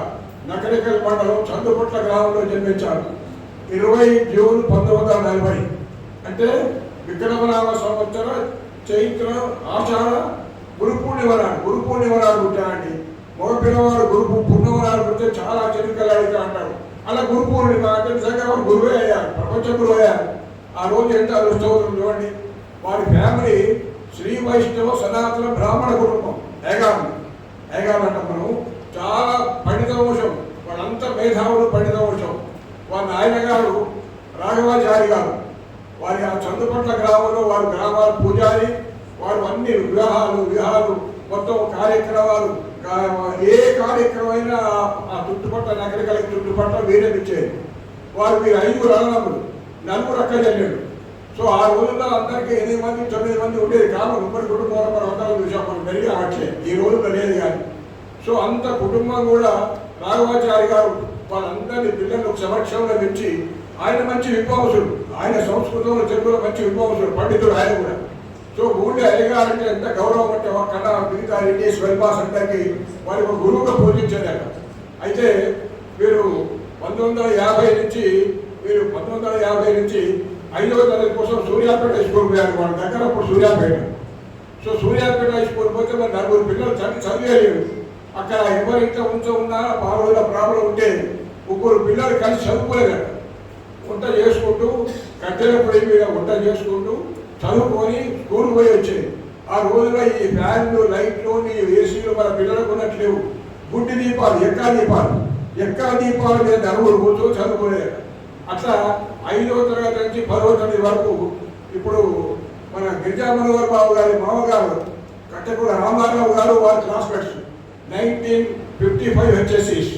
నకరికల్ మండలం చందుపుట్ల గ్రామంలో జన్మించారు. 20 జూన్ 1940 అంటే విక్రమనామ సంవత్సర చైత్ర ఆషాఢ గురు పూర్ణిమ నాడు పుట్టారండి. మగ పిల్లవాడు పూర్ణిమనాడు పుడితే చాలా చెరుకలాడిక అంటారు. అలా గురు పూర్ణిమ అంటే నిజంగా వారు గురువే అయ్యారు, ప్రపంచ గురువు అయ్యారు. ఆ రోజు ఎంత అదృష్టం చూడండి. వారి ఫ్యామిలీ శ్రీ వైష్ణవ సనాతన బ్రాహ్మణ కుటుంబం. ఏగాం అంటాం మనం. చాలా పండిత వంశం, వాళ్ళంతా మేధావులు, పండిత వంశం. వారి నాయన గారు రాఘవాచారి గారు. వారి ఆ చందుపట్ల గ్రామంలో వారి గ్రామాల పూజారి. వారు అన్ని వివాహాలు మొత్తం కార్యక్రమాలు, ఏ కార్యక్రమమైనా ఆ చుట్టుపట్ల నగరికల చుట్టుపట్ల వీరే ఇచ్చేది. వారు మీరు 5 అన్నదమ్ములు, 4 అక్క చెల్లెళ్ళు. సో ఆ రోజుల్లో అందరికీ 8 మంది 9 మంది ఉండేది. కావాలి ఉమ్మడి కుటుంబంలో మనం అందరం చూసాం, మనం పెరిగి వచ్చే ఈ రోజుల్లో లేదు కానీ. సో అంత కుటుంబం కూడా రాఘవాచారి గారు వాళ్ళందరినీ పిల్లలకు సమక్షంలో పెంచి, ఆయన మంచి విద్వాంసుడు, ఆయన సంస్కృతంలో తెలుగులో మంచి విద్వాంసుడు, పండితుడు ఆయన కూడా. సో ఊళ్ళో అయ్యగారంటే ఎంత గౌరవం అంటే కన్నా మిగతా రెడ్డి స్వల్పాస్ అందరికీ వారి ఒక గురువుగా పూజించేదట. అయితే వీరు 1950 నుంచి 5వ తరగతి కోసం సూర్యాపేట హై స్కూల్ పోయారు. వాళ్ళ దగ్గర అప్పుడు Suryapet. So Suryapet high school పోతే మరి 4 పిల్లలు చదివేయలేరు. అక్కడ ఎవరింట్లో ఉన్నా పావుల ప్రాబ్లం ఉంటే ముగ్గురు పిల్లలు కలిసి చదువుకోలేదట. వంట చేసుకుంటూ కట్టెల పొయ్యి మీద వంట చేసుకుంటూ చదువుకొని స్కూల్కి పోయి వచ్చేది. ఆ రోజుల్లో ఈ ఫ్యాన్లు, లైట్లు, ఈ ఏసీలు మన పిల్లలకు ఉన్నట్లేవు. గుడ్డి దీపాలు, ఎక్కా దీపాల మీద నలుగురు కూర్చొని చదువుకోలేదు. అట్లా 5వ తరగతి నుంచి 10వ తరగతి వరకు ఇప్పుడు మన గిరిజా మనోహర్ బాబు గారి మామగారు కట్టెకూడ రామారావు గారు వారి classmates. 1955 HSCs,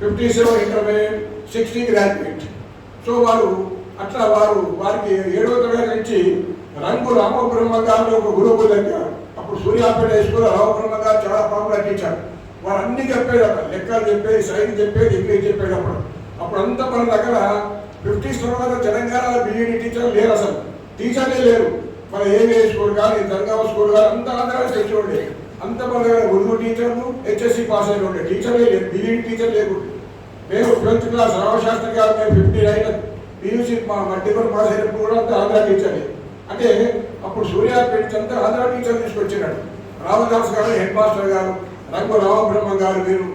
57 intermediate, 60 graduate. So వారికి 7వ తరగతి నుంచి రంగు రామబ్రహ్మ గారు ఒక గురువు దగ్గర, అప్పుడు సూర్యాపేట హై స్కూల్ రామబ్రహ్మ గారు చాలా పాపులర్ టీచర్. వారు అన్ని చెప్పేది, లెక్కలు చెప్పేది, సైన్స్ చెప్పేది, ఇంగ్లీష్ చెప్పేది. అప్పుడంతా మన దగ్గర 50s తర్వాత తెలంగాణలో బీఈడీ టీచర్ లేరు, అసలు టీచర్లే లేరు. మన ఏవిఏ స్కూల్ కానీ దర్గా స్కూల్ కానీ అంతా ఆంధ్రాలో తెచ్చి ఉండే. అంత మన దగ్గర ఉర్దూ టీచర్లు, HSC పాస్ అయిన ఉండే, టీచర్లే లేరు, బీఈడీ టీచర్ లేకుండా. మేము 12th క్లాస్ రామశాస్త్రి గారు మేము 59 PUC మా మల్టిపుల్ పాస్ అయినప్పుడు కూడా అంతా ఆంధ్రా టీచర్లే. అంటే అప్పుడు సూర్యాపేట అంతా ఆంధ్రా టీచర్ తీసుకొచ్చినాడు. రామదాస్ గారు హెడ్ మాస్టర్ గారు, రంగు రామబ్రహ్మం గారు. మీరు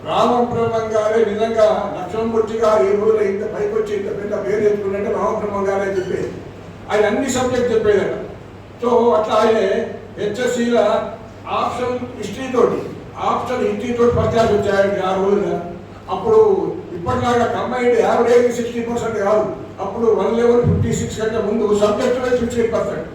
రామబ్రహ్మం గారే నిజంగా లక్ష్మణమూర్తి గారు ఈ రోజులో ఇంత పైకి వచ్చి ఇంత పెద్ద పేరు తెచ్చుకున్నట్టే రామబ్రహ్మం గారే చెప్పేది. ఆయన అన్ని సబ్జెక్ట్ చెప్పేదట. సో అట్లా ఆయన HSCల ఆప్షన్ హిస్టరీ తోటి ఫస్ట్ క్లాస్ వచ్చాయండి ఆ రోజున. అప్పుడు ఇప్పటిలాగా కంబైన్డ్ యావరేజ్ 60% కాదు. అప్పుడు 1 level 56 కంటే ముందు సబ్జెక్ట్ 60%.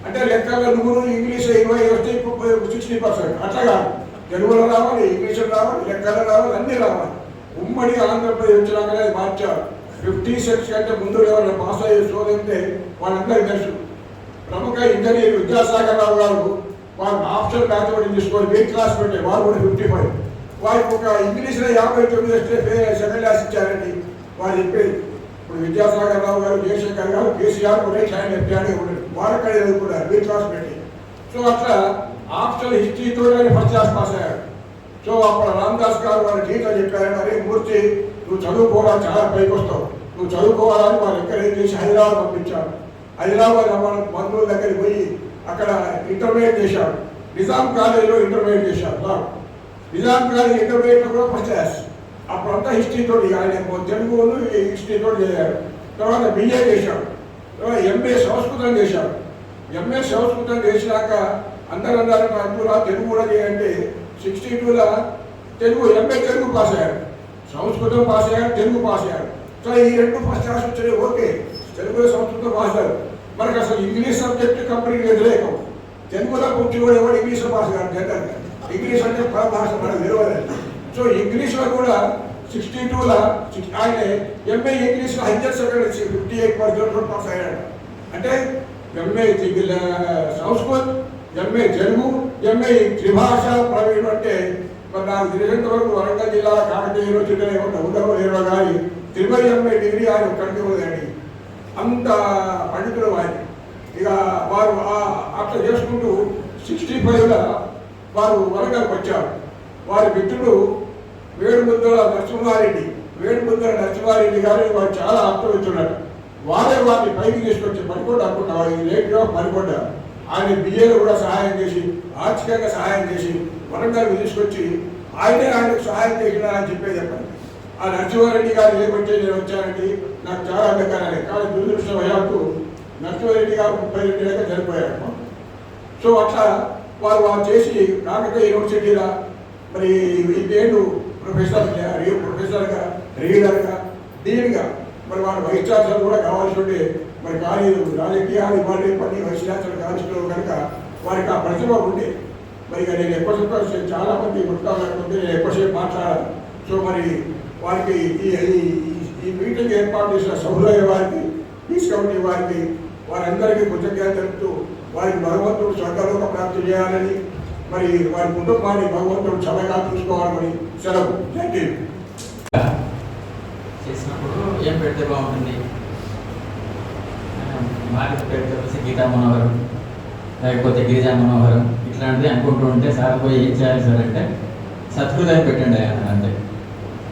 అంటే లెక్కల 100, ఇంగ్లీష్ 20 వస్తే ఇప్పుడు 60%. అట్లా కాదు, తెలుగులో రావాలి, ఇంగ్లీష్లో రావాలి, లెక్కలు రావాలి, అన్నీ రావాలి. ఉమ్మడి ఆంధ్రప్రదేశ్ వచ్చినాకనే మార్చారు. 56 కంటే ముందు ఎవరైనా పాస్ అయ్యే చూడంటే వాళ్ళందరికీ తెలుసు. ప్రముఖ ఇంజనీర్ విద్యాసాగర్ రావు గారు వారు ఆప్షన్ మ్యాథమెటిక్స్ తీసుకొని బి క్లాస్ పెట్టే, వారు కూడా 55. వారికి ఒక ఇంగ్లీష్లో 59 వస్తే సెకండ్ క్లాస్ ఇచ్చారండి వారు చెప్పేది. ఇప్పుడు విద్యాసాగర్ రావు గారు, జయశంకర్ గారు, కేసీఆర్ కూడా ఆయన చెప్పాడు, వారు అక్కడ చదువుకున్నారు బి క్లాస్ పెట్టి. సో అట్లా ఆప్షన్ హిస్టరీతో ఫస్ట్ క్లాస్ పాస్ అయ్యారు. సో అప్పుడు రామదాస్ గారు వాళ్ళ టీచర్ చెప్పారు, అరే మూర్తి నువ్వు చదువుకోవాలని చాలా పైకి వస్తావు, నువ్వు చదువుకోవాలని వాళ్ళు ఎంకరేజ్ చేసి హైదరాబాద్ పంపించారు. హైదరాబాద్ మన బంధువుల దగ్గరికి పోయి అక్కడ ఇంటర్మీడియట్ చేశాడు. నిజాం కాలేజీలో ఇంటర్మీడియట్ చేశాడు. నిజాం కాలేజ్ ఇంటర్మీడియట్లో కూడా ఫస్ట్ క్లాస్. అప్పుడంతా హిస్టరీతో ఆయన తెలుగును హిస్టరీతో చేశాడు. తర్వాత BA చేశాడు. తర్వాత MA సంస్కృతం చేశాడు. MA సంస్కృతం చేసినాక అందరూ అందులో తెలుగు కూడా చేయాలంటే 62లో తెలుగు MA తెలుగు పాస్ అయ్యాడు, సంస్కృతం పాస్ అయ్యాడు, తెలుగు పాస్ అయ్యాడు. సో ఈ 2 ఫస్ట్ క్లాస్ వచ్చాయి. ఓకే, తెలుగు సంస్కృతం పాస్ అయ్యారు. మనకు అసలు ఇంగ్లీష్ సబ్జెక్ట్ కంప్లీట్ వ్యతిరేకం. తెలుగులో కొంచెం కూడా ఎవరు ఇంగ్లీష్లో పాస్ కాదు. జనరల్గా ఇంగ్లీష్ అంటే భాష మనకు తెలియదు. సో ఇంగ్లీష్లో కూడా 62లో ఆయన MA ఇంగ్లీష్లో హైయర్ సెకండరీ 58% పాస్ అయ్యాడు. అంటే MA Sanskrit, MA Telugu, MA త్రిభాష Praveen. అంటే మరి నాకు తెలిసినంత వరకు వరంగల్ జిల్లా కాకతీయ యూనివర్సిటీలో ఏమన్నా ఉండవు లేవో కానీ 30 MA డిగ్రీ ఆయన ఒక్కడికి ఉందండి. అంత పండితులు ఆయన. ఇక వారు అట్లా చేసుకుంటూ 65లో వారు వరంగల్కి వచ్చారు. వారి మిత్రుడు వేడుముద్దల నరసింహారెడ్డి గారు వారు చాలా అర్థమిస్తున్నాడు. వారే వారిని పైకి తీసుకొచ్చి పనికొండ అనుకుంటా, లేట్గా పనికొండ. ఆయన BAలో కూడా సహాయం చేసి, ఆర్థికంగా సహాయం చేసి వరంగల్కి తీసుకొచ్చి ఆయనకు సహాయం చేసిన అని చెప్పేది చెప్పండి. ఆ నరసింహారెడ్డి గారు ఏమంటే నేను వచ్చానండి, నాకు చాలా అంగకారాలి. కానీ దురదృష్టవశాత్తు నరసింహారెడ్డి గారు 32 ఏళ్ళకి చనిపోయారు. సో అట్లా వారు చేసి కాకతీయ యూనివర్సిటీలో మరి ఇదేళ్ళు ప్రొఫెసర్గా, రీడర్గా, డీన్గా, మరి వారు వైస్ ఛాన్సలర్ కూడా కావాల్సి ఉంటే మరి కానీ రాజకీయాలు ఇవ్వాలి పని వైస్ ఛాన్సలర్ కావాల్సిన కనుక వారికి ఆ ప్రతిభ ఉండే. మరి ఇక నేను ఎక్కువసేపు చాలామంది గుర్తాలనుకుంటే నేను ఎక్కువసేపు మాట్లాడాలి. సో మరి వారికి ఈ మీటింగ్ ఏర్పాటు చేసిన సభ్యులయ్య వారికి, పీస్ కమిటీ వారికి, వారందరికీ కృతజ్ఞతలు తెలుపుతూ వారికి భగవంతుడు స్వర్గలోక ప్రాప్తి చేయాలని, మరి వారి కుటుంబాన్ని భగవంతుడు చల్లగా చూసుకోవాలని సెలవు. Thank you. చేసినప్పుడు ఏం పెడితే బాగుంటుంది? మాకు పెడితే గీతా మనోహరం లేకపోతే గిరిజా మనోహరం ఇట్లాంటిది అనుకుంటూ ఉంటే సార్ పోయి ఏం చేయాలి సార్ అంటే సత్కృదయం పెట్టండి ఆయన. అంతే.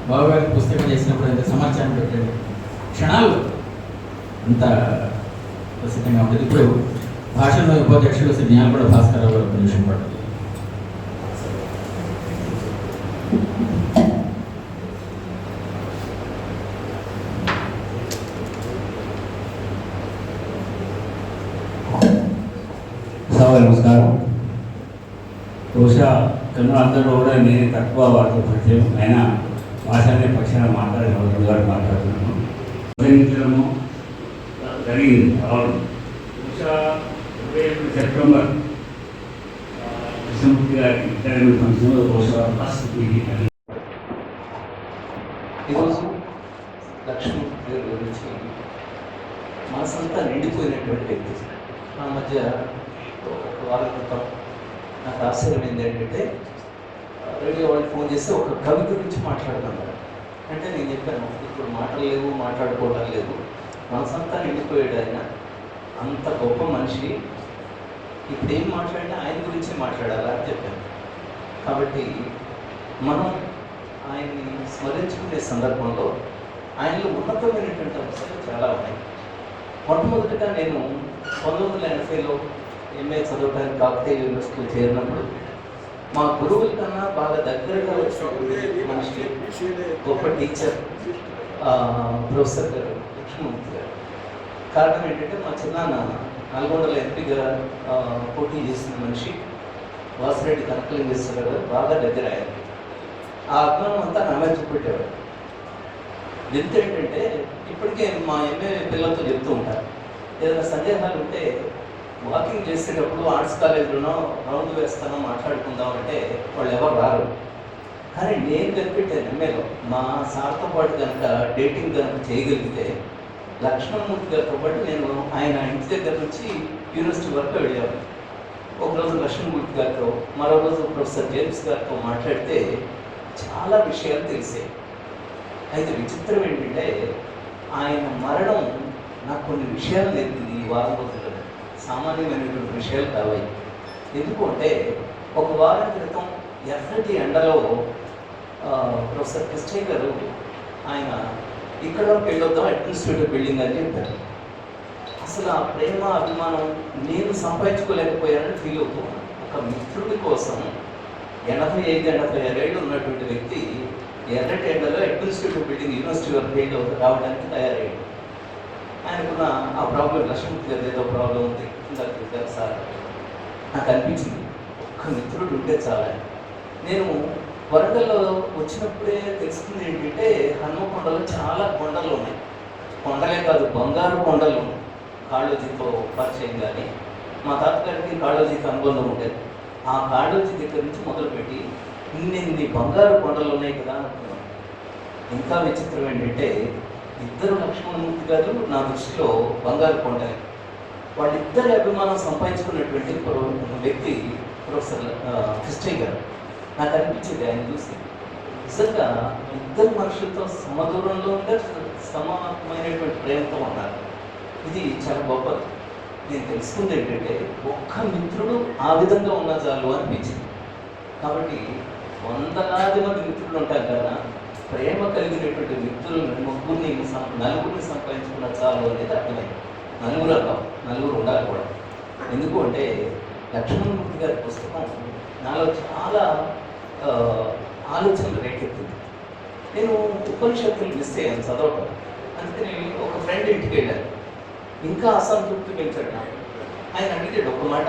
బాబుగారికి పుస్తకం చేసినప్పుడు అయితే సమాచారం పెట్టండి, క్షణాలు అంత ప్రసిద్ధంగా ఉంటుంది. ఇప్పుడు భాషలో ఉపాధ్యక్షులు శ్రీ జ్ఞానపడ భాస్కర్ గారు ఒక నిమిషం పడుతుంది. బహుశా కన్నా అందరూ కూడా నేను తక్కువ వారితో పరిచయం అయినా భాష అనే పక్షాన మాట్లాడిన గారు మాట్లాడుతున్నాను. నిర్వహించడము జరిగింది. అవును, బహుశా 27 సెప్టెంబర్ కృష్ణమూర్తి గారి రిటైర్మెంట్ ఫంక్షన్లో బహుశా ఫస్ట్ మీటింగ్. ఈరోజు లక్ష్మణ్ గారి గురించి మనసంతా నిండిపోయినటువంటి వ్యక్తి. ఆ మధ్య ఒక వారం క్రితం నాకు ఆశ్చర్యం ఏంటంటే రేడియో వాళ్ళు ఫోన్ చేస్తే ఒక కవి గురించి మాట్లాడుతున్నారు. అంటే నేను చెప్పాను, ఇప్పుడు మాటలు మాట్లాడుకోవడం లేదు, మనసంతా నిండిపోయాడు ఆయన, అంత గొప్ప మనిషి, ఇప్పుడు ఏం మాట్లాడినా ఆయన గురించే మాట్లాడాలా అని చెప్పాను. కాబట్టి మనం ఆయన్ని స్మరించుకునే సందర్భంలో ఆయనలో ఉన్నతమైనటువంటి అంశాలు చాలా ఉన్నాయి. మొట్టమొదటిగా నేను 1980లో ఎంఏ చదవడానికి కాకతీయ యూనివర్సిటీలో చేరినప్పుడు మా గురువుల కన్నా బాగా దగ్గరగా వచ్చినటువంటి మనిషి, గొప్ప టీచర్ ప్రొఫెసర్ గారు లక్ష్మణమూర్తి గారు. కారణం ఏంటంటే మా చిన్నాన్న నల్గొండలో ఎంపీగా పోటీ చేసిన మనిషి వాసిరెడ్డి కనకలింగేశ్వర గారు బాగా దగ్గర అయ్యారు. ఆ అభిమానం అంతా నా మీద చూపెట్టేవాడు. ఎంత ఏంటంటే ఇప్పటికే మా ఎంఏ పిల్లలతో చెప్తూ ఉంటారు, ఏదైనా సందేహాలు ఉంటే వాకింగ్ చేసేటప్పుడు ఆర్ట్స్ కాలేజీలోనో రౌండ్ వేస్తానో మాట్లాడుకుందాం అంటే వాళ్ళు ఎవరు రారు. కానీ నేను కనిపెట్టాను ఎంఏలో మా సార్తో పాటు కనుక డేటింగ్ కనుక చేయగలిగితే లక్ష్మణమూర్తి గారితో పాటు నేను ఆయన ఇంటి దగ్గర నుంచి యూనివర్సిటీ వరకు వెళ్ళాను. ఒకరోజు లక్ష్మణమూర్తి గారితో, మరో రోజు ప్రొఫెసర్ జేమ్స్ గారితో మాట్లాడితే చాలా విషయాలు తెలిసాయి. అయితే విచిత్రం ఏంటంటే ఆయన మరణం నాకు కొన్ని విషయాలు నేర్పింది. ఈ వారం రోజుల్లో సామాన్యమైనటువంటి విషయాలు కావాలి. ఎందుకు అంటే ఒక వారం క్రితం ఎర్రటి ఎండలో ప్రొఫెసర్ కృష్ణయ్య గారు ఆయన ఇక్కడ వెళ్ళొద్దాం అడ్మినిస్ట్రేటివ్ బిల్డింగ్ అని చెప్పారు. అసలు ఆ ప్రేమ అభిమానం నేను సంపాదించుకోలేకపోయానని ఫీల్ అవుతున్నాను. ఒక మిత్రుడి కోసం 85-86 ఏళ్ళు ఉన్నటువంటి వ్యక్తి ఎర్రటి ఎండలో అడ్మినిస్ట్రేటివ్ బిల్డింగ్ యూనివర్సిటీ వరకు వెళ్ళి రావడానికి తయారయ్యాడు. ఆయనకున్న ఆ ప్రాబ్లం, లక్ష్మణమూర్తి గారు ఏదో ప్రాబ్లం ఉంది ఇందాక సార్ నాకు అనిపించింది, ఒక్క మిత్రుడు ఉంటే చాలా. నేను వరంగల్లో వచ్చినప్పుడే తెలుసుకుంది ఏంటంటే హనుమకొండలో చాలా కొండలు ఉన్నాయి. కొండలే కాదు, బంగారు కొండలు ఉన్నాయి. కాళోజీతో పరిచయం కానీ మా తాతగారికి కాళోజీకి అనుబంధం ఉండేది. ఆ కాళోజీ దగ్గర నుంచి మొదలుపెట్టి ఇన్ని బంగారు కొండలు ఉన్నాయి కదా అనుకున్నాను. ఇంకా విచిత్రం ఏంటంటే ఇద్దరు లక్ష్మణమూర్తి గారు నా దృష్టిలో బంగారు కొండలే. వాళ్ళిద్దరి అభిమానం సంపాదించుకున్నటువంటి వ్యక్తి ప్రొఫెసర్ కృష్ణయ్య గారు. నాకు అనిపించింది ఆయన చూసి నిజంగా ఇద్దరు మనుషులతో సమదూరంలో ఉంటే సమానమైనటువంటి ప్రేమతో ఉన్నారు. ఇది చాలా గొప్పది. నేను తెలుసుకుంది ఏంటంటే ఒక్క మిత్రుడు ఆ విధంగా ఉన్న చాలు అనిపించింది. కాబట్టి 100,000 మంది మిత్రులు ఉంటారు కదా, ప్రేమ కలిగినటువంటి మిత్రులను నలుగురిని సంపాదించుకున్న చాలు అనేది అర్థమైంది. నలుగురు ఉండాలి కూడా. ఎందుకు అంటే లక్ష్మణమూర్తి గారి పుస్తకం నాలో చాలా ఆలోచనలు రేకెత్తింది. నేను ఉపనిషత్తులు మిస్ అయ్యాను చదవటం. అందుకని ఒక ఫ్రెండ్ ఇంటికి వెళ్ళాను. ఇంకా అసంతృప్తి పెంచాడు నాకు. ఆయన అడిగాడు ఒక మాట,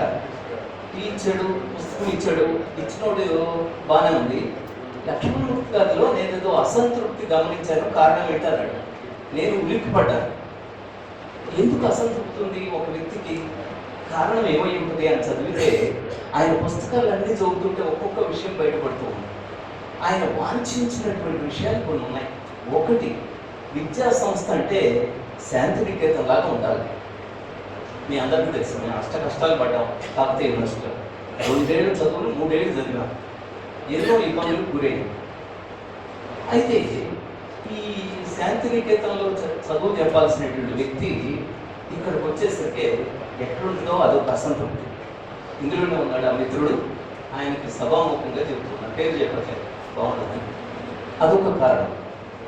టీ ఇచ్చాడు, పుస్తకం ఇచ్చాడు, ఇచ్చినోడు బాగానే ఉంది, లక్ష్మణమూర్తి గారిలో నేను ఏదో అసంతృప్తి గమనించాను, కారణం ఏంటన్నాడు. నేను ఉలిక్కిపడ్డాను. ఎందుకు అసంతృప్తి ఉంది ఒక వ్యక్తికి, కారణం ఏమై ఉంటుంది అని చదివితే ఆయన పుస్తకాలన్నీ చదువుతుంటే ఒక్కొక్క విషయం బయటపడుతూ ఉంది. ఆయన వాంఛించినటువంటి విషయాలు కొన్ని ఉన్నాయి. ఒకటి, విద్యా సంస్థ అంటే శాంతినికేతన్ లాగా ఉండాలి. మీ అందరికీ తెలుసు, మేము అష్ట కష్టాలు పడ్డాం కాకతీయ యూనివర్సిటీలో. 2 ఏళ్ళు చదువులు 3 ఏళ్ళు చదివాం, ఎన్నో ఇబ్బందులు గురయ్యాం. అయితే ఈ శాంతినికేతన్లో చదువు చెప్పాల్సినటువంటి వ్యక్తి ఇక్కడికి వచ్చేసరికి ఎక్కడుంటుందో అదొక అసంతృప్తి. ఇందులోనే ఉన్నాడు ఆ మిత్రుడు, ఆయనకి సభాముఖంగా చెప్తున్నాను, పేరు చెప్పట్లేదు, బాగుంటుంది. అదొక కారణం.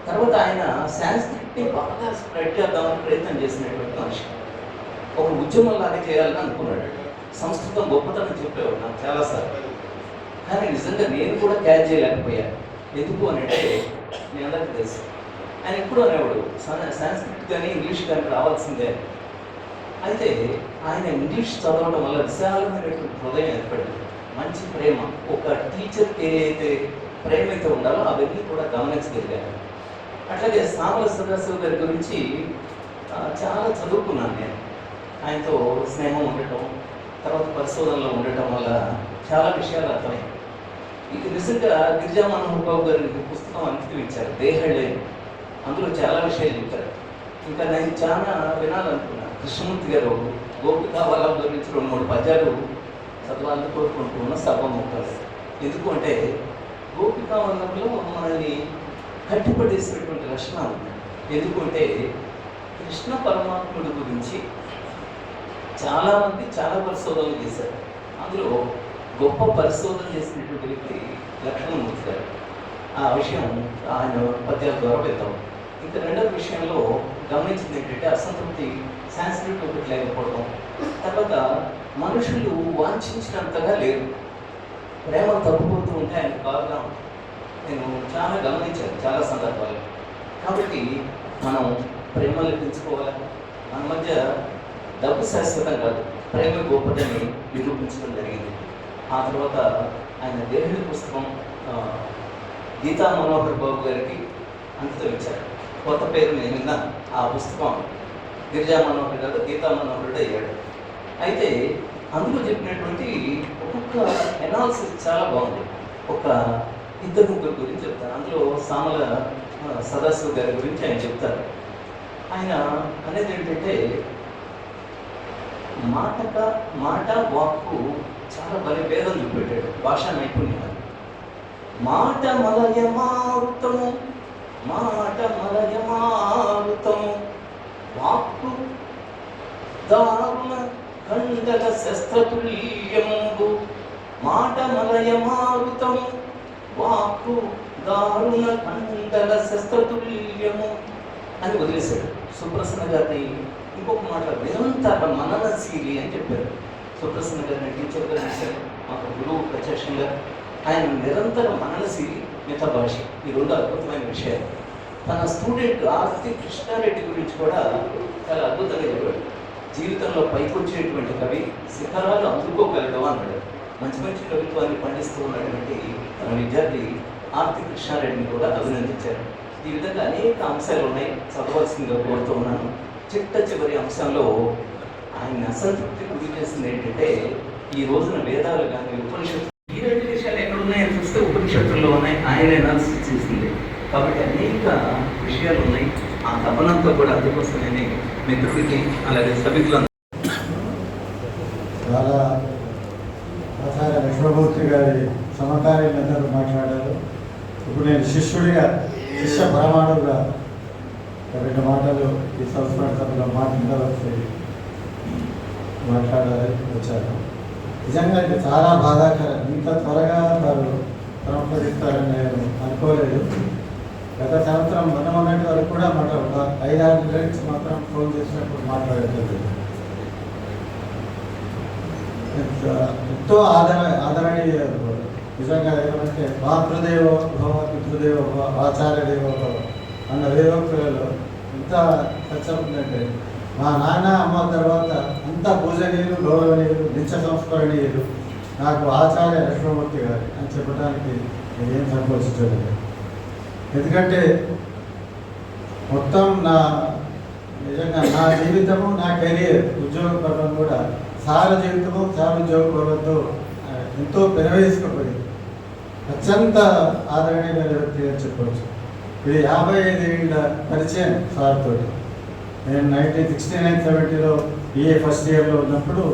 తర్వాత ఆయన సాంస్క్రిట్ని బాగా స్ప్రెడ్ చేద్దామని ప్రయత్నం చేసినటువంటి మనిషి. ఒక ఉద్యమంలాగా చేయాలని అనుకున్నాడు. సంస్కృతం గొప్పతనం చెప్పేవాడు నాకు చాలాసార్లు. కానీ నిజంగా నేను కూడా క్యాచ్ చేయలేకపోయాను. ఎందుకు అని అంటే మీ అందరికీ తెలుసు, ఆయన ఎప్పుడు అనేవాడు సాంస్క్రిట్ కానీ ఇంగ్లీష్ కానీ రావాల్సిందే. అయితే ఆయన ఇంగ్లీష్ చదవడం వల్ల విశాలమైనటువంటి హృదయం ఏర్పడింది. మంచి ప్రేమ, ఒక టీచర్కి ఏదైతే ప్రేమ అయితే ఉండాలో అవన్నీ కూడా గమనించగలిగాను. అట్లాగే సామల సదాశివ గారి గురించి చాలా చదువుకున్నాను నేను. ఆయనతో స్నేహం ఉండటం, తర్వాత పరిశోధనలో ఉండటం వల్ల చాలా విషయాలు అర్థమయ్యాయి. ఇక నిజంగా గిరిజా మనోహర్ బాబు గారి పుస్తకం అంకితం ఇచ్చారు, దేహళ్ళే. అందులో చాలా విషయాలు చెప్పారు. ఇంకా నేను చాలా వినాలనుకున్నాను. కృష్ణమూర్తి గారు గోపికా వల్లభ గురించి 2-3 పద్యాలు చదవాలని కోరుకుంటున్న సభ ముక్కలు. ఎందుకు అంటే గోపికా వల్లభలో మనల్ని కట్టిపడేసినటువంటి లక్షణాలు ఉన్నాయి. ఎందుకంటే కృష్ణ పరమాత్ముడి గురించి చాలామంది చాలా పరిశోధనలు చేశారు. అందులో గొప్ప పరిశోధన చేసినటువంటి వ్యక్తి లక్ష్మణమూర్తి గారు. ఆ విషయం ఆయన పద్యాల ద్వారా వెళ్తాం. ఇంకా రెండవ విషయంలో గమనించింది ఏంటంటే అసంతృప్తి, సాంస్క్రిట్ ఒకటి లేకపోవడం, తర్వాత మనుషులు వాంఛించినంతగా లేరు, ప్రేమ తగ్గిపోతూ ఉంటే ఆయన కారణం నేను చాలా గమనించాను చాలా సందర్భాలు. కాబట్టి మనం ప్రేమలు పెంచుకోవాలి. మన మధ్య డబ్బు శాశ్వతం కాదు, ప్రేమ గొప్పదని నిరూపించడం జరిగింది. ఆ తర్వాత ఆయన దేవుడి పుస్తకం గీతా మనోహర్ బాబు గారికి అంకితం ఇచ్చారు. కొత్త పేరు నేను విన్నా. ఆ పుస్తకం గిరిజా మనోహర్ గారు గీతా మనోహరుడు అయ్యాడు. అయితే అందులో చెప్పినటువంటి ఒక్కొక్క ఎనాలిసిస్ చాలా బాగుంది. ఒక 2-3 గురించి చెప్తారు. అందులో సామల సదాశివ గారి గురించి ఆయన చెప్తారు. ఆయన అనేది ఏంటంటే మాట వాక్కు చాలా భేదం చూపెట్టాడు. భాషా నైపుణ్యం. మాట మలయమారుతము వాక్కు దారుణ కండల శస్త్రతుల్యంబు. మాట మలయమారుతము వాక్కు దారుణ కండల శస్త్రతుల్యము అని వదిలేశాడు. సుప్రసన్న గారిని ఇంకొక మాట నిరంతర మననశీలి అని చెప్పారు. సుప్రసన్న గారిని టీచర్ గారు చేశారు, మాకు గురువు ప్రత్యక్షంగా. ఆయన నిరంతర మననశీలి, మితభాషి, ఈ 2 అద్భుతమైన విషయాలు. తన స్టూడెంట్ ఆర్తి కృష్ణారెడ్డి గురించి కూడా చాలా అద్భుతంగా చెప్పాడు. జీవితంలో పైకొచ్చేటువంటి కవి శిఖరాలు అందుకోగలడు అన్నాడు. మంచి మంచి కవిత్వాన్ని పండిస్తూ ఉన్నటువంటి తన విద్యార్థి ఆర్తి కృష్ణారెడ్డిని కూడా అభినందించారు. ఈ విధంగా అనేక అంశాలు ఉన్నాయి, చదవాల్సిందిగా కోరుతూ ఉన్నాను. చివరి అంశంలో ఆయన అసంతృప్తి గురి చేసింది ఏంటంటే ఈ రోజున వేదాలు కానీ ఉపనిషత్తు ఈ 2 విషయాలు ఎక్కడ ఉన్నాయని చూస్తే ఉపనిషత్తుల్లో ఉన్నాయి. ఆయన అనాలిసిస్ చేసింది. కాబట్టి అనేక విషయాలు ఉన్నాయి. ఆ తపనంతో కూడా అందుకోసం నేను మిత్రుడికి అలాగే సభికులు చాలా ఆచార్య లక్ష్మణమూర్తి గారి సమకాలీనందరూ మాట్లాడారు. ఇప్పుడు నేను శిష్య పరమాణువుగా 2 మాటలు ఈ సంస్మరణ సభలో మాట్లాడవలసి మాట్లాడాలి వచ్చాను. నిజంగా ఇది చాలా బాధాకరం. ఇంత త్వరగా వారు ప్రముఖిస్తారని నేను అనుకోలేదు. గత సంవత్సరం మొన్నటి వరకు కూడా మాట 5-6 నెలల మాత్రం ఫోన్ చేసినప్పుడు మాట్లాడలేదు. ఎంతో ఆదరణీయ నిజంగా ఏమంటే మాతృదేవో భవ, పితృదేవో భవ, ఆచార్య దేవో భవ అన్న వేదోక్తులలో ఎంత సత్యం ఉందంటే మా నాన్న అమ్మ తర్వాత అంత పూజనీయులు, గౌరవనీయులు, నిత్య సంస్మరణీయులు నాకు ఆచార్య లక్ష్మణమూర్తి గారు అని చెప్పడానికి నేనేం సంకోచించలేదు. ఎందుకంటే మొత్తం నిజంగా నా జీవితము, నా కెరియర్, ఉద్యోగ పర్వం కూడా సార జీవితము, సార ఉద్యోగ పర్వంతో ఎంతో పెనవేసుకుపోయింది. అత్యంత ఆదరణీయమైన వ్యక్తి అని చెప్పవచ్చు. ఇది 55 ఏళ్ళ పరిచయం సార్తో. నేను 1969-70లో BA ఫస్ట్ ఇయర్లో ఉన్నప్పుడు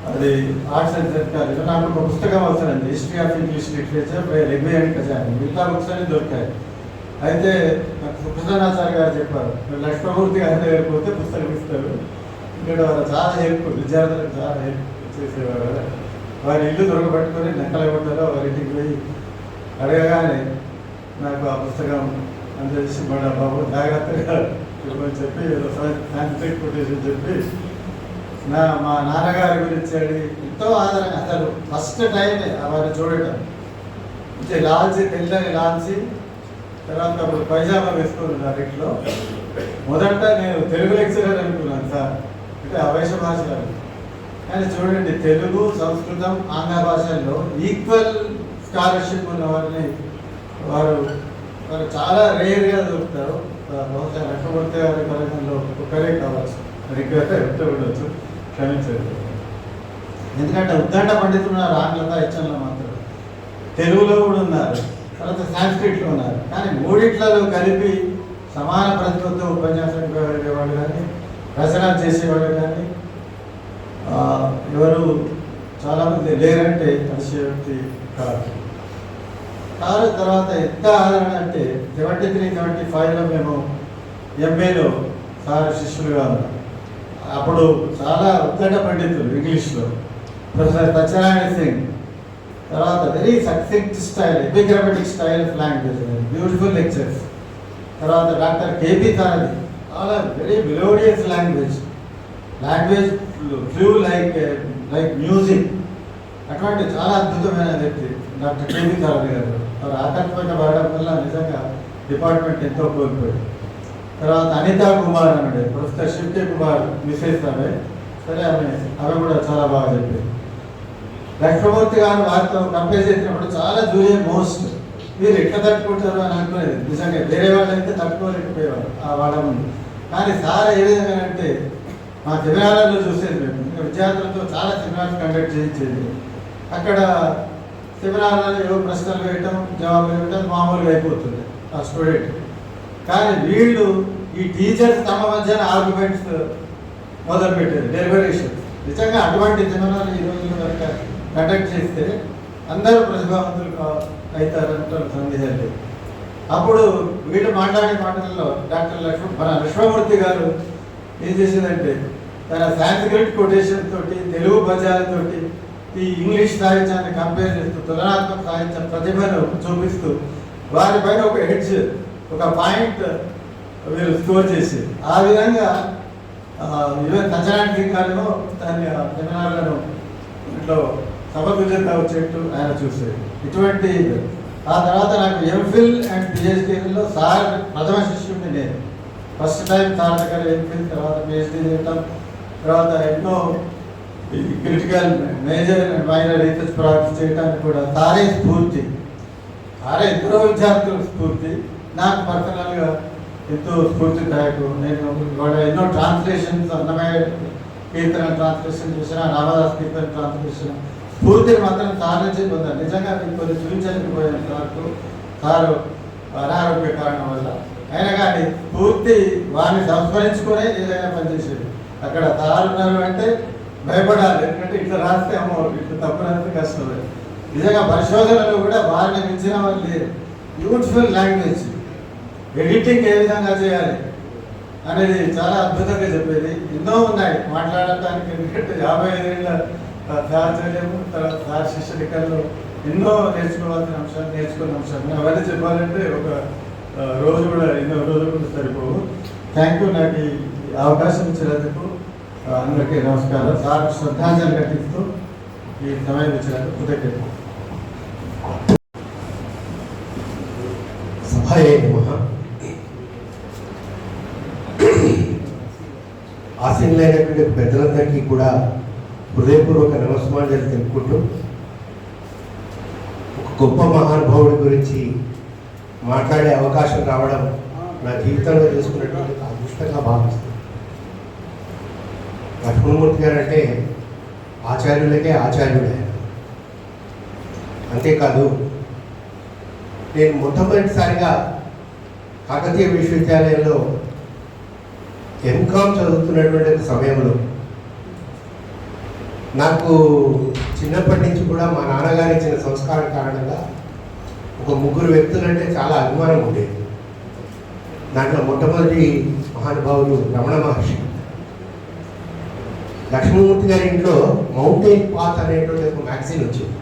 అది ఆర్ట్స్ అండ్ సైన్స్ కాలేజ్ నాకు ఒక పుస్తకం అవసరం, history of English literature by Legouis and Cazamian. మిగతా బుక్స్ అన్ని దొరికాయి. అయితే నాకు సుప్రసన్నాచార్య గారు చెప్పారు, లక్ష్మణమూర్తి గారి దగ్గర పోతే పుస్తకం ఇస్తారు. ఇక్కడ చాలా హెల్ప్, విద్యార్థులకు చాలా హెల్ప్ చేసేవారు. వారి ఇల్లు దొరకబట్టుకొని నక్కలగొండలో వారి ఇంటికి పోయి అడగగానే నాకు ఆ పుస్తకం అందజేసి మన బాబు జాగ్రత్తగా చెప్పని చెప్పి సైంటిఫిక్ కొటేషన్ చెప్పి మా నాన్నగారి గురించి అడిగి ఎంతో ఆదరణ. అసలు ఫస్ట్ టైం వారిని చూడటం లాల్చి, తెల్లని లాల్చి, తర్వాత అప్పుడు పైజామా వేసుకున్నాను ఇంట్లో. మొదట నేను తెలుగు లెక్చరర్ అనుకున్నాను సార్, అంటే అవేశ భాష. కానీ చూడండి, తెలుగు, సంస్కృతం, ఆంగ్ల భాషల్లో ఈక్వల్ స్కాలర్షిప్ ఉన్న వారిని వారు చాలా రేర్గా దొరుకుతారు. బహుశా లక్ష్మమూర్తి గారి కళలో ఒక్కరే కావచ్చు, మరి ఇంకా చెప్తూ ఉండొచ్చు, క్షమించండి. ఎందుకంటే ఉద్దండ పండితులు ఉన్నారు ఆంగ్లత హెచ్చంలో మాత్రం, తెలుగులో కూడా ఉన్నారు, తర్వాత సాంస్క్రిట్లో ఉన్నారు. కానీ మూడిట్లలో కలిపి సమాన ప్రతిభతో ఉపన్యాసం వెళ్ళేవాళ్ళు కానీ రచనలు చేసేవాళ్ళు కానీ ఎవరు చాలామంది లేరంటే అతిశయోక్తి కాదు. తర్వాత ఎంత ఆదరణ అంటే 73-75లో మేము ఎంఏలో సార్ శిష్యులుగా ఉన్నాం. అప్పుడు చాలా ఉద్దండ పండితులు ఇంగ్లీష్లో ప్రొఫెసర్ సత్యనారాయణ సింగ్, తర్వాత very succinct style, epigrammatic style of language, beautiful lectures. తర్వాత డాక్టర్ కేపీ తారది, చాలా very melodious language flow like music. అటువంటి చాలా అద్భుతమైన వ్యక్తి డాక్టర్ కేపీ తారది గారు. వారు ఆకస్మిక వాడడం వల్ల నిజంగా డిపార్ట్మెంట్ ఎంతో కోల్పోయింది. తర్వాత అనితా కుమార్ అన్నాడు, ప్రొఫెసర్ శివకే కుమార్ మిసెస్ ఆమె, సరే ఆమె కూడా చాలా బాగా చెప్పింది. లక్ష్మమూర్తి గారు వారితో కంపేర్ చేసినప్పుడు చాలా జూనియర్ మోస్ట్, మీరు ఎట్లా తట్టుకుంటారు అని అనుకునేది. నిజంగా వేరే వాళ్ళు అయితే తట్టుకోలేకపోయేవారు ఆ వాళ్ళ ముందు. కానీ సార్ ఏ విధంగా అంటే మా సెమినార్లలో చూసేది, మేము ఇంకా విద్యార్థులతో చాలా సెమినార్స్ కండక్ట్ చేయించేది. అక్కడ సెమినార్లలో ఏవో ప్రశ్నలు వేయటం, జవాబులు వేయటం మామూలుగా అయిపోతుంది ఆ స్టూడెంట్. కానీ వీళ్ళు ఈ టీచర్స్ తమ మధ్యన ఆర్గ్యుమెంట్స్ మొదలుపెట్టారు, డెలిబరేషన్స్. నిజంగా అటువంటి సెమినార్లు ఈ రోజుల్లో కనుక కండక్ట్ చేస్తే అందరూ ప్రతిభావంతులు అవుతారంటే సందేహం లేదు. అప్పుడు వీళ్ళు మాట్లాడే మాటల్లో డాక్టర్ లక్ష్మమూర్తి గారు ఏం చేసేదంటే తన సాంస్క్రిట్ కొటేషన్ తోటి, తెలుగు పద్యాలతోటి ఈ ఇంగ్లీష్ సాహిత్యాన్ని కంపేర్ చేస్తూ తులనాత్మక సాహిత్య ప్రతిభను చూపిస్తూ వారిపైన ఒక హెడ్జ్, ఒక పాయింట్ వీళ్ళు స్కోర్ చేసి ఆ విధంగా ఈవెన్ సత్యనారాయణ సింగ్ గారు దాన్ని సెమినార్లను ఇంట్లో సభకు చేత వచ్చేట్టు ఆయన చూసేది. ఇటువంటి ఆ తర్వాత నాకు ఎంఫిల్ అండ్ పిహెచ్డీలో సార్ ప్రథమ శిష్యుడిని నేను. ఫస్ట్ టైం సార్ దగ్గర ఎంఫిల్, తర్వాత పిహెచ్డీ చేయటం, తర్వాత ఎన్నో critical major and minor research projects చేయడానికి కూడా సారే స్ఫూర్తి. సారే ఇద్దరు విద్యార్థుల స్ఫూర్తి, నాకు పర్సనల్గా ఎంతో స్ఫూర్తిదాయకు. నేను ఇవాళ ఎన్నో ట్రాన్స్లేషన్స్, అన్నమయ్య కీర్తన ట్రాన్స్లేషన్ చేసిన, రామదాస్ కీర్తన ట్రాన్స్లేషన్, స్ఫూర్తిని మాత్రం సార్ నుంచి పొందాను. నిజంగా మీకు కొన్ని చూపించలేకపోయాను సార్కు, సారు అనారోగ్య కారణం వల్ల. అయినా కానీ స్ఫూర్తి వారిని సంస్మరించుకునే ఏదైనా పనిచేసేది. అక్కడ సార్ ఉన్నారు అంటే భయపడాలి, ఎందుకంటే ఇట్లా రాస్తే అమ్మో ఇట్లా తప్పు రాస్తే కష్టమే. నిజంగా పరిశోధనలో కూడా వారిని మించిన వాళ్ళు లేరు. బ్యూటిఫుల్ లాంగ్వేజ్, ఎడిటింగ్ ఏ విధంగా చేయాలి అనేది చాలా అద్భుతంగా చెప్పేది. ఎన్నో ఉన్నాయి మాట్లాడటానికి, ఎందుకంటే 55 ఏళ్ళ సాహచర్యము, తర్వాత సార్ శిష్యరికల్లో ఎన్నో నేర్చుకోవాల్సిన అంశాలు, నేర్చుకున్న అంశాలు అవన్నీ చెప్పాలంటే ఒక రోజు కూడా, ఎన్నో రోజులు కూడా సరిపోవు. థ్యాంక్ యూ నాకు ఈ అవకాశం ఇచ్చినందుకు. అందరికీ నమస్కారం. సార్ శ్రద్ధాంజలి ఘటిస్తూ ఈ సమయం ఇచ్చినందుకు కృతజ్ఞతలు. సభాయే నమః. ఆసీనులైనటువంటి పెద్దలందరికీ కూడా హృదయపూర్వక నమస్మాంజలి తెలుపుకుంటూ, ఒక గొప్ప మహానుభావుడి గురించి మాట్లాడే అవకాశం రావడం నా జీవితంలో చేసుకున్నటువంటి అదృష్టంగా భావిస్తాను. లక్ష్మణమూర్తి గారు అంటే ఆచార్యులకే ఆచార్యుడే. అంతేకాదు, నేను మొట్టమొదటిసారిగా కాకతీయ విశ్వవిద్యాలయంలో ఎంకామ్ చదువుతున్నటువంటి సమయంలో నాకు చిన్నప్పటి నుంచి కూడా మా నాన్నగారు ఇచ్చిన సంస్కారం కారణంగా ఒక ముగ్గురు వ్యక్తులంటే చాలా అభిమానం ఉండేది. దాంట్లో మొట్టమొదటి మహానుభావులు రమణ మహర్షి. లక్ష్మణమూర్తి గారి ఇంట్లో మౌంటైన్ పాత్ అనేటువంటి ఒక మ్యాగజైన్ వచ్చింది.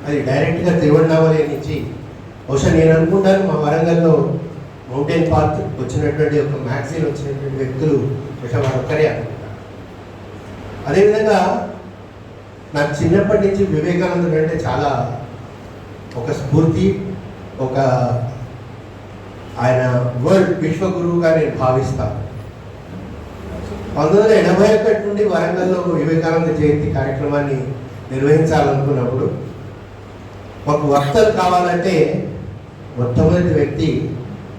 అది డైరెక్ట్గా తిరువణామలై నుంచి, బహుశా నేను అనుకుంటాను మా వరంగల్లో మౌంటైన్ పాత్ వచ్చినటువంటి ఒక మ్యాగజైన్ వచ్చినటువంటి వ్యక్తులు బహుశా వారు ఒక్కరే అనుకుంటారు. అదేవిధంగా నాకు చిన్నప్పటి నుంచి వివేకానందుడు అంటే చాలా ఒక స్ఫూర్తి, ఒక ఆయన వరల్డ్ విశ్వగురువుగా నేను భావిస్తాను. 1981 నుండి వరంగల్లో వివేకానంద జయంతి కార్యక్రమాన్ని నిర్వహించాలనుకున్నప్పుడు మాకు వక్తలు కావాలంటే మొట్టమొదటి వ్యక్తి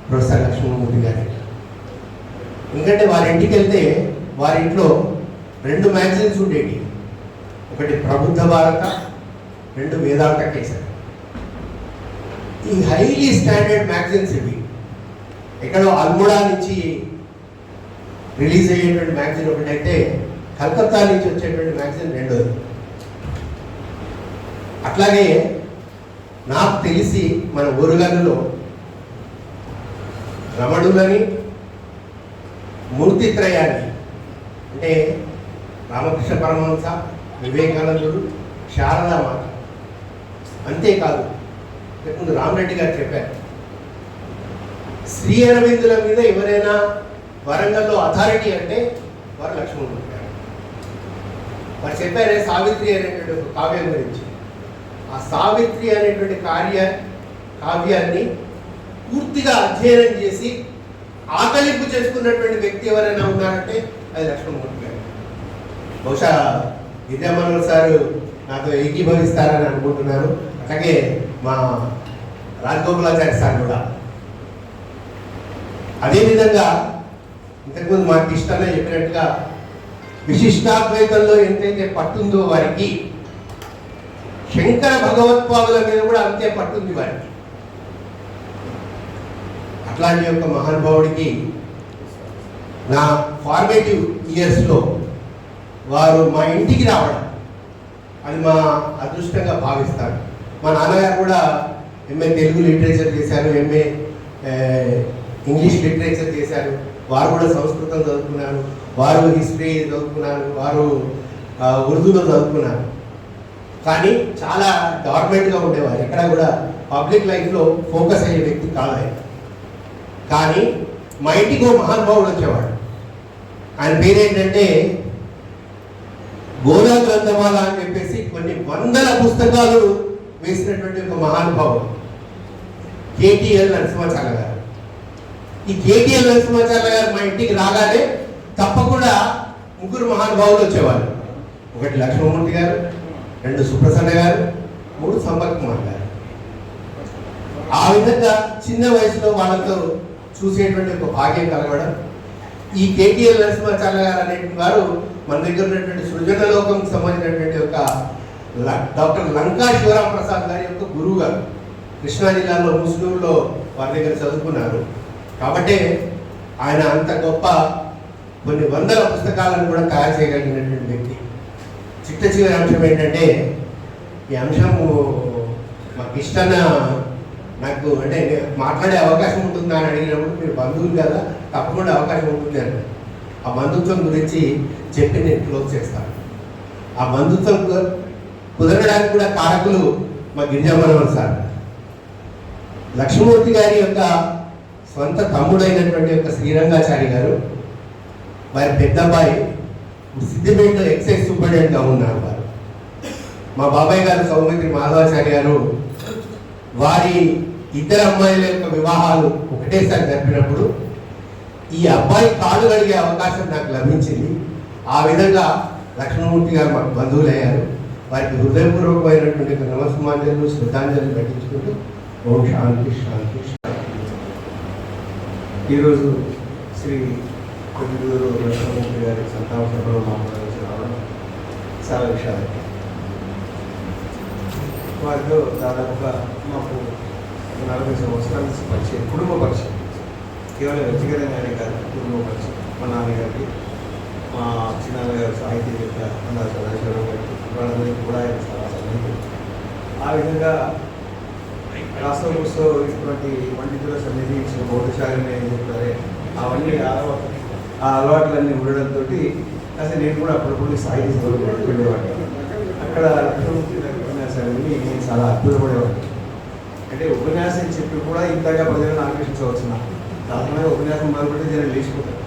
ప్రొఫెసర్ లక్ష్మణమూర్తి గారు. ఎందుకంటే వారి ఇంటికి వెళ్తే వారి ఇంట్లో 2 మ్యాగజైన్స్ ఉండేవి. ఒకటి ప్రబుద్ధ భారత, 2 వేదాంత కేసరి. ఈ హైలీ స్టాండర్డ్ మ్యాగజైన్స్ ఇవి. ఎక్కడో అల్మోడా నుంచి రిలీజ్ అయ్యేటువంటి మ్యాగజైన్ ఒకటైతే కలకత్తా నుంచి వచ్చేటువంటి మ్యాగజైన్ 2ది. అట్లాగే నాకు తెలిసి మన ఊరుగల్లులో రమణులని, మూర్తిత్రయాన్ని అంటే రామకృష్ణ పరమహంస, వివేకానందుడు, శారదామాత, అంతేకాదు ముందు రామరెడ్డి గారు చెప్పారు, శ్రీ అరవిందుల మీద ఎవరైనా వరంగల్లో అథారిటీ అంటే వారు లక్ష్మణమూర్తి గారు. వారు చెప్పారే సావిత్రి అనేటువంటి ఒక కావ్యం గురించి. ఆ సావిత్రి అనేటువంటి కావ్యాన్ని పూర్తిగా అధ్యయనం చేసి ఆకలింపు చేసుకున్నటువంటి వ్యక్తి ఎవరైనా ఉన్నారంటే అది లక్ష్మణమూర్తి గారు. బహుశా విద్యామనోహర్ సారు నాతో ఏకీభవిస్తారని అనుకుంటున్నాను. అలాగే మా రాజగోపాలాచార్య సార్ కూడా. అదేవిధంగా ఇంతకుముందు మాకు ఇష్టంగా చెప్పినట్టుగా విశిష్టాద్వైతంలో ఎంతైతే పట్టుందో వారికి, శంకర భగవత్పాదుల మీద కూడా అంతే పట్టుంది వారికి. అట్లాంటి యొక్క మహానుభావుడికి నా ఫార్మేటివ్ ఇయర్స్లో వారు మా ఇంటికి రావడం అది మా అదృష్టంగా భావిస్తారు. మా నాన్నగారు కూడా ఎంఏ తెలుగు లిటరేచర్ చేశారు, ఎంఏ ఇంగ్లీష్ లిటరేచర్ చేశారు. వారు కూడా సంస్కృతం చదువుకున్నారు, వారు హిస్టరీ చదువుకున్నారు, వారు ఉర్దూలో చదువుకున్నారు. కానీ చాలా గవర్నమెంట్గా ఉండేవారు, ఎక్కడ కూడా పబ్లిక్ లైఫ్లో ఫోకస్ అయ్యే వ్యక్తి కాదు ఆయన. కానీ మా ఇంటికి ఓ మహానుభావుడు వచ్చేవాడు. ఆయన పేరేంటంటే గోదా గ్రంథమాల అని చెప్పేసి కొన్ని 100 పుస్తకాలు వేసినటువంటి ఒక మహానుభావుడు కేటీఎల్ నరసింహాచార్య గారు. ఈ కేటీఎల్ నరసింహాచార్య గారు మా ఇంటికి రాగానే తప్పకుండా 3 మహానుభావులు వచ్చేవారు. 1 లక్ష్మణమూర్తి గారు, 2 సుప్రసన్న గారు, 3 సంపత్ కుమార్ గారు. ఆ విధంగా చిన్న వయసులో వాళ్ళతో చూసేటువంటి ఒక భాగ్యం కలగడం. ఈ కేటీఎల్ నరసింహాచార్య గారు అనేటువంటి వారు మన దగ్గర ఉన్నటువంటి సృజనలోకంకి సంబంధించినటువంటి ఒక డాక్టర్ లంకా శివరాం ప్రసాద్ గారి యొక్క గురువు గారు. కృష్ణా జిల్లాలో ముస్లింలో వారి దగ్గర చదువుకున్నారు. కాబట్టి ఆయన అంత గొప్ప కొన్ని 100 పుస్తకాలను కూడా తయారు చేయగలిగినటువంటి వ్యక్తి. చిట్ట చివరి అంశం ఏంటంటే, ఈ అంశము మాకు ఇష్టన్న నాకు అంటే మాట్లాడే అవకాశం ఉంటుందా అని అడిగినప్పుడు మీరు బంధువులు కదా, తప్పకుండా అవకాశం ఉంటుంది అంటే ఆ బంధుత్వం గురించి చెప్పి నేను క్లోజ్ చేస్తాను. ఆ బంధుత్వం కుదరడానికి కూడా కారకులు మా గిరిజామనోహర్ సార్. లక్ష్మణమూర్తి గారి యొక్క స్వంత తమ్ముడైనటువంటి యొక్క శ్రీరంగాచారి గారు, వారి పెద్దబ్బాయి సిద్దిపేటలో ఎక్సైజ్ సూపరింటెండెంట్గా ఉన్నారు వారు. మా బాబాయ్ గారు సౌమిత్రి మాధవాచారి గారు వారి 2 అమ్మాయిల యొక్క వివాహాలు ఒకటేసారి జరిపినప్పుడు ఈ అబ్బాయి కాళ్ళు కడిగే అవకాశం నాకు లభించింది. ఆ విధంగా లక్ష్మణమూర్తి గారు మాకు బంధువులయ్యారు. వారికి హృదయపూర్వకమైనటువంటి నమస్మాంజలు, శ్రద్ధాంజలి ఘటించుకుంటూ ఓం శాంతి శాంతి శాంతి. ఈరోజు శ్రీ కొద్దిగూరు లక్ష్మణమూర్తి గారి సంతాన సభలో మాట్లాడాల్సి రావడం చాలా విషయాలు. వారితో దాదాపుగా మాకు 40 సంవత్సరాల నుంచి పరిచయం, కుటుంబ పరిచయం. కేవలం వ్యక్తిగతంగానే కాదు, కుటుంబ పరిచయం. మా నాన్నగారికి, మా చిన్నాన్నగారు సాహితీవేత్త అన్నా సదాశివరావు గారికి, వాళ్ళందరికీ కూడా ఆయన చాలా సన్నిహితులు. ఆ విధంగా రాష్ట్ర పుస్తకం ఇటువంటి పండితుల సన్నిధి ఇచ్చిన బౌద్ధశాలని ఏం చెప్తారే అవన్నీ ఆ అలవాట్లన్నీ ఉండడంతో అసలు నేను కూడా అప్పుడప్పుడు సాహితీ సభలు వెళ్ళేవాడిని. అక్కడ లక్ష్మణమూర్తి ఉపన్యాసాలని నేను చాలా అద్భుతపడేవాడిని. అంటే ఉపన్యాసం చెప్పి కూడా ఇంతగా ప్రజలను ఆకర్షించవచ్చున సాధారణంగా ఉపన్యాసం మొదలుపెట్టి జనం లేచిపోతారు.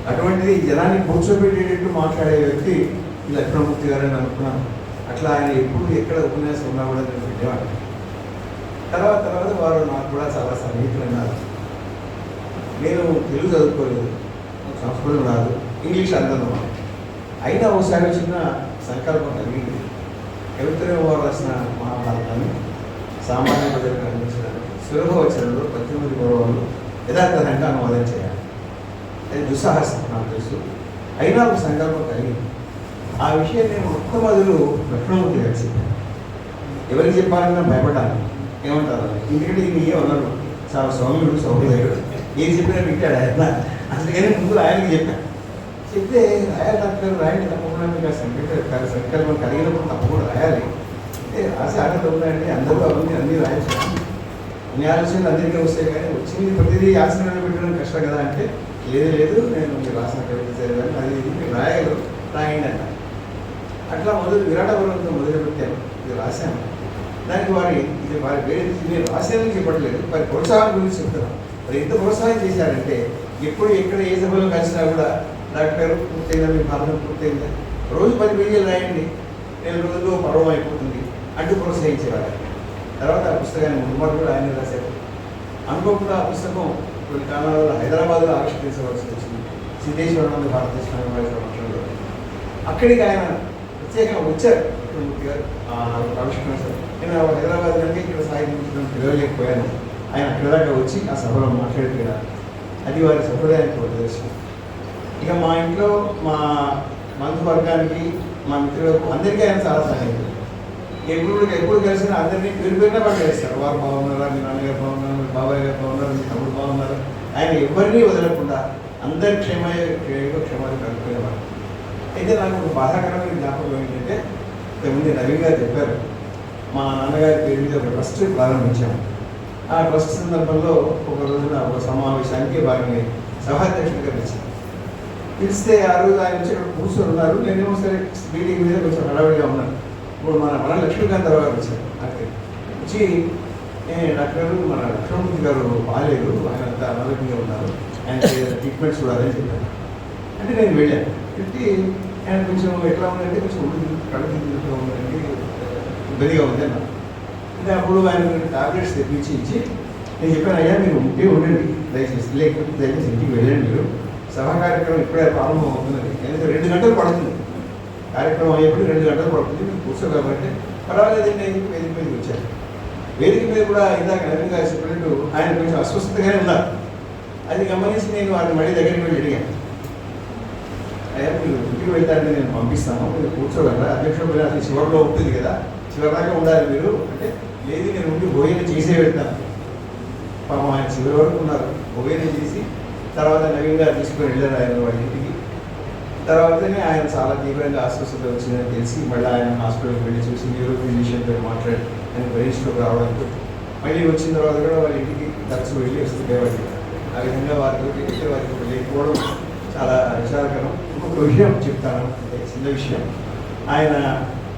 అటువంటిది జనాన్ని కూర్చోబెట్టేటట్టు మాట్లాడే వ్యక్తి ఈ లక్ష్మణమూర్తి గారు అని అనుకున్నాను. అట్లా ఆయన ఎప్పుడు ఎక్కడ ఉపన్యాసం ఉన్నా కూడా నేను పెట్టేవాడిని. తర్వాత వారు నాకు కూడా చాలా సన్నిహితులు అన్నారు. నేను తెలుగు చదువుకోలేదు, సంస్కృతం రాదు, ఇంగ్లీష్ అందరం అయినా ఒకసారి చిన్న సంకల్పం కలిగింది. కవిత్రయం వారు రాసిన మహాభారతాన్ని సామాన్య ప్రజలకు అందించిన సులభ వచనంలో 18 గౌరవాలు యథాతథంగా అనువాదం చేయాలి. అది దుస్సాహసం నాకు తెలుసు, అయినా ఒక సంకల్పం కలిగింది. ఆ విషయం నేను మొట్టమొదలు లక్ష్మణమూర్తి గారికి చెప్పాను. ఎవరికి చెప్పాలన్నా భయపడ్డాను, ఏమంటారు ఎందుకంటే ఈయన ఏమన్నారు, చాలా సౌమ్యుడు సౌహృదయుడు, ఏం చెప్పినా వింటాడు ఆయన. అందుకని ముందు ఆయనకి చెప్పాను. చెప్తే రాయాలి డాక్టర్, రాయండి తప్పకుండా, మీకు ఆ సంకల్పం కలిగినప్పుడు తప్పకుండా రాయాలి. రాసి ఆనందం ఉందండి, అందరూ అన్నీ రాయచ్చు, అన్ని ఆలోచనలు అందరికీ వస్తాయి, కానీ వచ్చింది ప్రతిదీ ఆసనాలు పెట్టడం కష్టం కదా అంటే, లేదు నేను మీరు రాసిన కవిత చదివాను, అది మీరు రాయగలరు, రాయండి అంట. అట్లా విరాటపురంతో మొదలుపెట్టాను, ఇది రాశాను. దానికి వారి పేరు నేను రాశానని చెప్పట్లేదు, వారి ప్రోత్సాహం గురించి చెప్తున్నాను. మరి ఎంత ప్రోత్సాహం చేశారంటే, ఎప్పుడు ఎక్కడ ఏ సభలో కలిసినా కూడా డాక్టర్ పూర్తయిందా, మీ భారతం పూర్తయిందా, రోజు 10 పేజీలు రాయండి, 4 రోజుల్లో పర్వం అయిపోతుంది అంటూ ప్రోత్సహించేవారు. తర్వాత ఆ పుస్తకాన్ని ముందు కూడా ఆయన రాశారు. అనుకోకుండా ఆ పుస్తకం కొన్ని కాలాలలో హైదరాబాద్లో ఆవిష్కరించవలసి వచ్చింది, సిద్ధేశ్వరం భారతదేశ సంవత్సరంలో. అక్కడికి ఆయన ప్రత్యేకంగా వచ్చారు, లక్ష్మణమూర్తి గారు ఆవిష్కరించారు. నేను హైదరాబాద్ నుండి ఇక్కడ సాగించడం పిలవలేకపోయాను. ఆయన అక్కడ దాకా వచ్చి ఆ సభలో మాట్లాడుతున్నారు. అది వారి సంప్రదాయానికి ఒక దర్శనం. ఇక మా ఇంట్లో మా బంధువర్గానికి, మా మిత్రులకు అందరికీ ఆయన చాలా సహాయం. ఎప్పుడు కలిసినా అందరినీ పేరుగా పనిచేస్తారు. వారు బాగున్నారా, మీ నాన్నగారు బాగున్నారు, మీ బాబాయ్ గారు బాగున్నారు, మీ తమ్ముడు బాగున్నారు, ఆయన ఎవరినీ వదలకుండా అందరి క్షేమాలు కలుపుకునేవారు. అయితే నాకు ఒక బాధాకరమైన జ్ఞాపకం ఏంటంటే, ఇంతకుముందు నవీన్ గారు చెప్పారు, మా నాన్నగారి పేరు మీద ఒక ట్రస్ట్ ప్రారంభించాము. ఆ ట్రస్ట్ సందర్భంలో ఒక రోజున ఒక సమావేశానికి వారిని సభాధ్యక్షుడిగా పిలిస్తే ఆ రోజు ఆయన వచ్చి అక్కడ కూర్చొని ఉన్నారు. నేనేమో సరే మీటింగ్ మీద కొంచెం హడావిడిగా ఉన్నాను. ఇప్పుడు మన లక్ష్మీకాంతరావు గారు వచ్చారు. అక్కడికి వచ్చి డాక్టర్ మన లక్ష్మణమూర్తి గారు బాగాలేదు, ఆయన అంతా అనారోగ్యంగా ఉన్నారు, ఆయన ట్రీట్మెంట్ చూడాలని చెప్పారు. అంటే నేను వెళ్ళాను. పెట్టి ఆయన కొంచెం ఎట్లా ఉందంటే కొంచెం కళ్ళు తిరుగుతూ ఉందండి, ఇబ్బందిగా ఉంది అన్నారు. అంటే అప్పుడు ఆయన టాబ్లెట్స్ తెప్పించి ఇచ్చి నేను చెప్పాను, అయ్యా మీరు ఉండండి దయచేసి, లేకపోతే దయచేసి ఇంటికి వెళ్ళండి, మీరు సభా కార్యక్రమం ఇప్పుడే ప్రారంభం అవుతున్నది, ఎందుకంటే 2 గంటలు పడుతుంది, కార్యక్రమం అయ్యేప్పుడు 2 గంటలు పడుతుంది, మీరు కూర్చోగలమంటే పర్వాలేదండి అని వేదిక మీదకి వచ్చారు. వేదిక మీద కూడా ఇందాక నవీన్ గారు చెప్పినట్టు ఆయన కొంచెం అస్వస్థతగానే ఉన్నారు. అది గమనించి నేను వారిని మళ్ళీ దగ్గరికి వెళ్ళి అడిగాను, అయ్యా మీరు ఇంటికి వెళ్తారని నేను పంపిస్తాను, మీరు కూర్చోగలరా, అధ్యక్షుడు అది చివరిలో ఉంటుంది కదా, చివరిదాకా ఉండాలి మీరు అంటే, లేదు నేను ఉండి భోజనం చేసే వెళ్తాను. పాపం ఆయన చివరి వరకు ఉన్నారు. భోజనం చేసి తర్వాత నవీన్ గారు తీసుకొని వెళ్ళారు ఆయన వాళ్ళ ఇంటికి. తర్వాతనే ఆయన చాలా తీవ్రంగా అస్వస్థత వచ్చిందని తెలిసి మళ్ళీ ఆయన హాస్పిటల్కి వెళ్ళి చూసి న్యూరో ఫిజిషియన్తో మాట్లాడి ఆయన బ్రెయిన్స్లోకి రావడంతో మళ్ళీ వచ్చిన తర్వాత కూడా వాళ్ళ ఇంటికి తరచు వెళ్ళి వస్తుండేవాళ్ళు. ఆ విధంగా వారికి లేకపోవడం చాలా విచారకరం. ఇంకొక విషయం చెప్తాను, చిన్న విషయం. ఆయన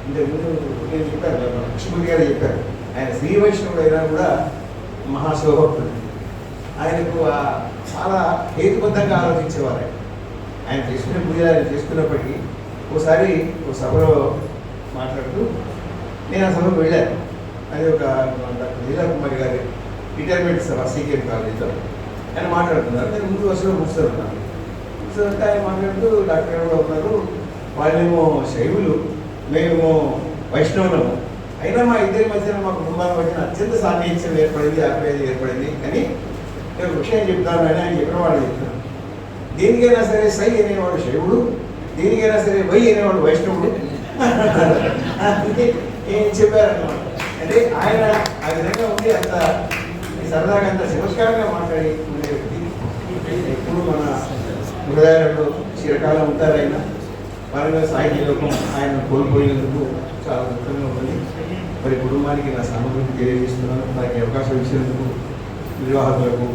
ఇంతకుముందు నేను చెప్పాను, లక్ష్మణ్ గారు చెప్పారు, ఆయన శ్రీ వైష్ణవుడు అయినా కూడా మహాశోభక్తుడు. ఆయనకు చాలా హేతుబద్ధంగా ఆలోచించేవారు. ఆయన చేసుకునే పూజలు ఆయన చేసుకున్నప్పటికీ ఒకసారి ఒక సభలో మాట్లాడుతూ నేను ఆ సభకు వెళ్ళాను. అది ఒక డాక్టర్ లీలా కుమారి గారి రిటైర్మెంట్ సభ సీకేఎం కాలేజీలో. ఆయన మాట్లాడుతున్నారు, నేను ముందు వరుసలో కూర్చోన్నాను. కూర్చోంటే ఆయన మాట్లాడుతూ డాక్టర్ కూడా ఉన్నారు, వాళ్ళేమో శైవులు, మేమేమో వైష్ణవులము, అయినా మా ఇద్దరి మధ్యన మా కుటుంబాల మధ్యన అత్యంత సాన్నిహిత్యం ఏర్పడింది, ఆప్యాయత ఏర్పడింది అని నేను విషయం చెప్తాను అని ఆయన చెప్పిన వాళ్ళు చెప్తున్నాను. దేనికైనా సరే సై అనేవాడు శైవుడు, దేనికైనా సరే వై అనేవాడు వైష్ణవుడు ఏం చెప్పారన్నమాట. అంటే ఆయన ఆ విధంగా ఉండి అంత సరదాగా అంత చమత్కారంగా మాట్లాడి ఉండే వ్యక్తి. ఎప్పుడు మన హృదయాలలో చిరకాలం ఉంటారు. ఆయన పరంగా సాహిత్య లోకం ఆయన కోల్పోయినందుకు చాలా దుఃఖంగా ఉంది. మరి కుటుంబానికి నా సానుభూతి తెలియజేస్తున్నాను. నాకు అవకాశం ఇచ్చినందుకు నిర్వాహకులకు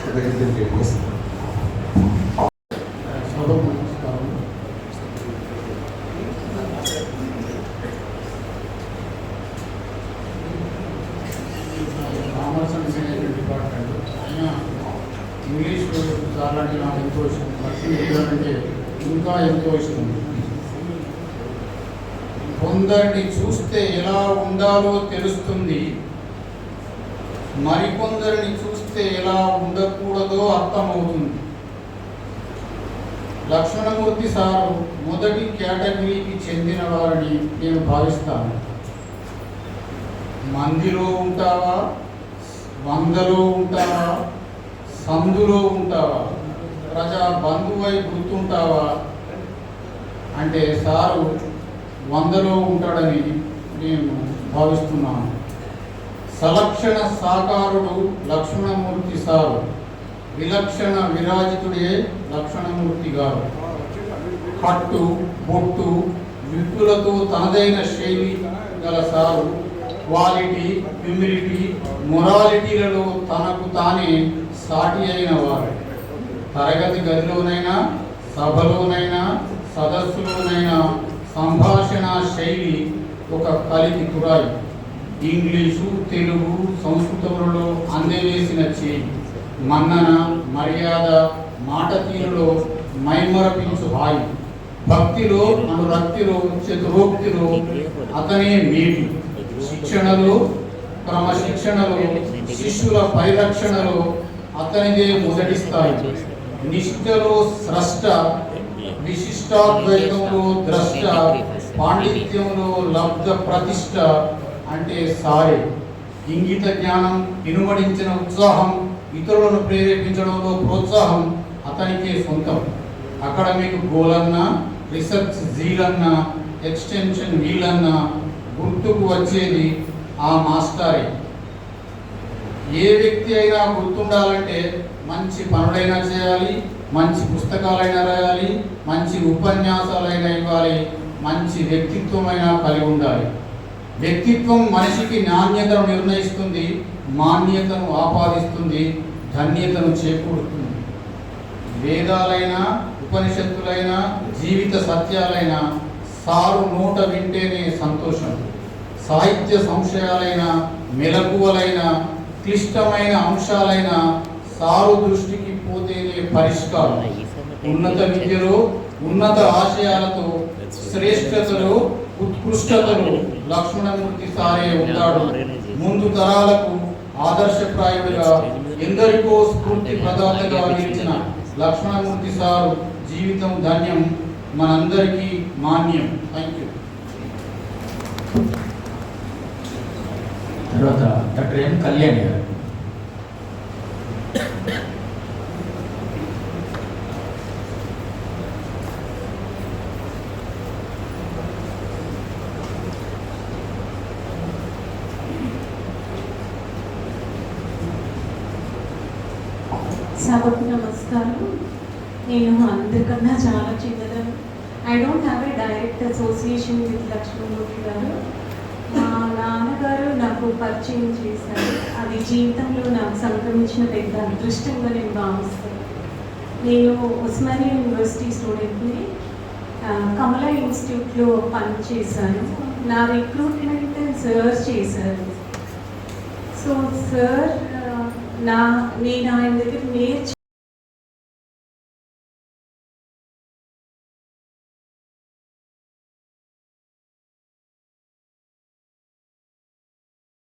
కృతజ్ఞతలు తెలియజేస్తున్నాను. Commerce and management department. ఆయన ఇంగ్లీష్ చాలా అంటే నాకు ఎంతో ఇష్టం, లక్ష్మీ అంటే ఇంకా ఎంతో ఇష్టం. కొందరిని చూస్తే ఎలా ఉండాలో తెలుస్తుంది, మరికొందరిని చూస్తే ఎలా ఉండకూడదో అర్థమవుతుంది. లక్ష్మణమూర్తి సారు మొదటి కేటగిరీకి చెందిన వారని నేను భావిస్తాను. మందిలో ఉంటావా, వందలో ఉంటావా, సందులో ఉంటావా, ప్రజా బంధువై గుర్తుంటావా అంటే సారు వందలో ఉంటాడని నేను భావిస్తున్నాను. సలక్షణ సాకారుడు లక్ష్మణమూర్తి సారు, విలక్షణ విరాజితుడే లక్ష్మణమూర్తి గారు. కట్టు బొట్టు విప్పులతో తనదైన శైలి గల సారు క్వాలిటీ, హ్యూమిలిటీ, మొరాలిటీలలో తనకు తానే సాటి అయిన వారు. తరగతి గదిలోనైనా, సభలోనైనా, సదస్సులోనైనా సంభాషణ శైలి ఒక కలికి కురాయి. ఇంగ్లీషు, తెలుగు, సంస్కృతములలో అందవేసిన చేయి, మన్నన, మర్యాద, మాట తీరులో మైమరపించు హాయి, భక్తిలో, అనురక్తిలో, చతురోక్తిలో అతనే మేటి, శిక్షణలో, క్రమశిక్షణలో, శిష్యుల పరిరక్షణలో అతనిదే మొదటి స్థాయి, నిష్ఠలో స్రష్ట, విశిష్టాద్వైతంలో ద్రష్ట, పాండిత్యంలో లబ్ధ ప్రతిష్ట అంటే సారే. ఇంగిత జ్ఞానం, ఇనుమడించిన ఉత్సాహం, ఇతరులను ప్రేరేపించడంలో ప్రోత్సాహం అతనికే సొంతం. అకాడమిక్ గోలన్నా, రీసెర్చ్ జీలన్నా, ఎక్స్టెన్షన్ వీలన్నా గుర్తుకు వచ్చేది ఆ మాస్టరే. ఏ వ్యక్తి అయినా గుర్తుండాలంటే మంచి పనులైనా చేయాలి, మంచి పుస్తకాలైనా రాయాలి, మంచి ఉపన్యాసాలైనా ఇవ్వాలి, మంచి వ్యక్తిత్వమైనా కలిగి ఉండాలి. వ్యక్తిత్వం మనిషికి నాణ్యతను నిర్ణయిస్తుంది, మాన్యతను ఆపాదిస్తుంది, ధన్యతను చేకూరుస్తుంది. వేదాలైనా, ఉపనిషత్తులైనా, జీవిత సత్యాలైనా సారు నోట వింటేనే సంతోషం. సాహిత్య సంశయాలైన, మెలకువలైన, క్లిష్టమైన అంశాలైన సారు దృష్టికి పోతేనే పరిష్కారం. ఉన్నత విద్యలో, ఉన్నత ఆశయాలతో, శ్రేష్టతలో, ఉత్కృష్టతలో లక్ష్మణమూర్తి సారే ఉంటాడు. ముందు తరాలకు ఆదర్శప్రాయుడిగా, ఎందరికో స్ఫూర్తి ప్రదాతగా నిలిచిన లక్ష్మణమూర్తి సారు జీవితం ధన్యం, మనందరికీ మాన్యం. Thank you. తర్వాత డాక్టర్ ఎం కళ్యాణి గారు. సభకు నమస్కారం. నేను అందరికన్నా చాలా చిన్నదాన్ని. I don't have a direct association with Lakshmanamurthy garu. మా నాన్నగారు నాకు పరిచయం చేశారు. అది జీవితంలో నాకు సంక్రమించిన పెద్ద అదృష్టంగా నేను భావిస్తాను. నేను ఉస్మానియా యూనివర్సిటీ స్టూడెంట్ని. కమలా ఇన్స్టిట్యూట్లో పనిచేశాను. నా రిక్రూట్మెంట్ సార్ చేశారు. సో సార్ నేను ఆయన దగ్గర నేర్చు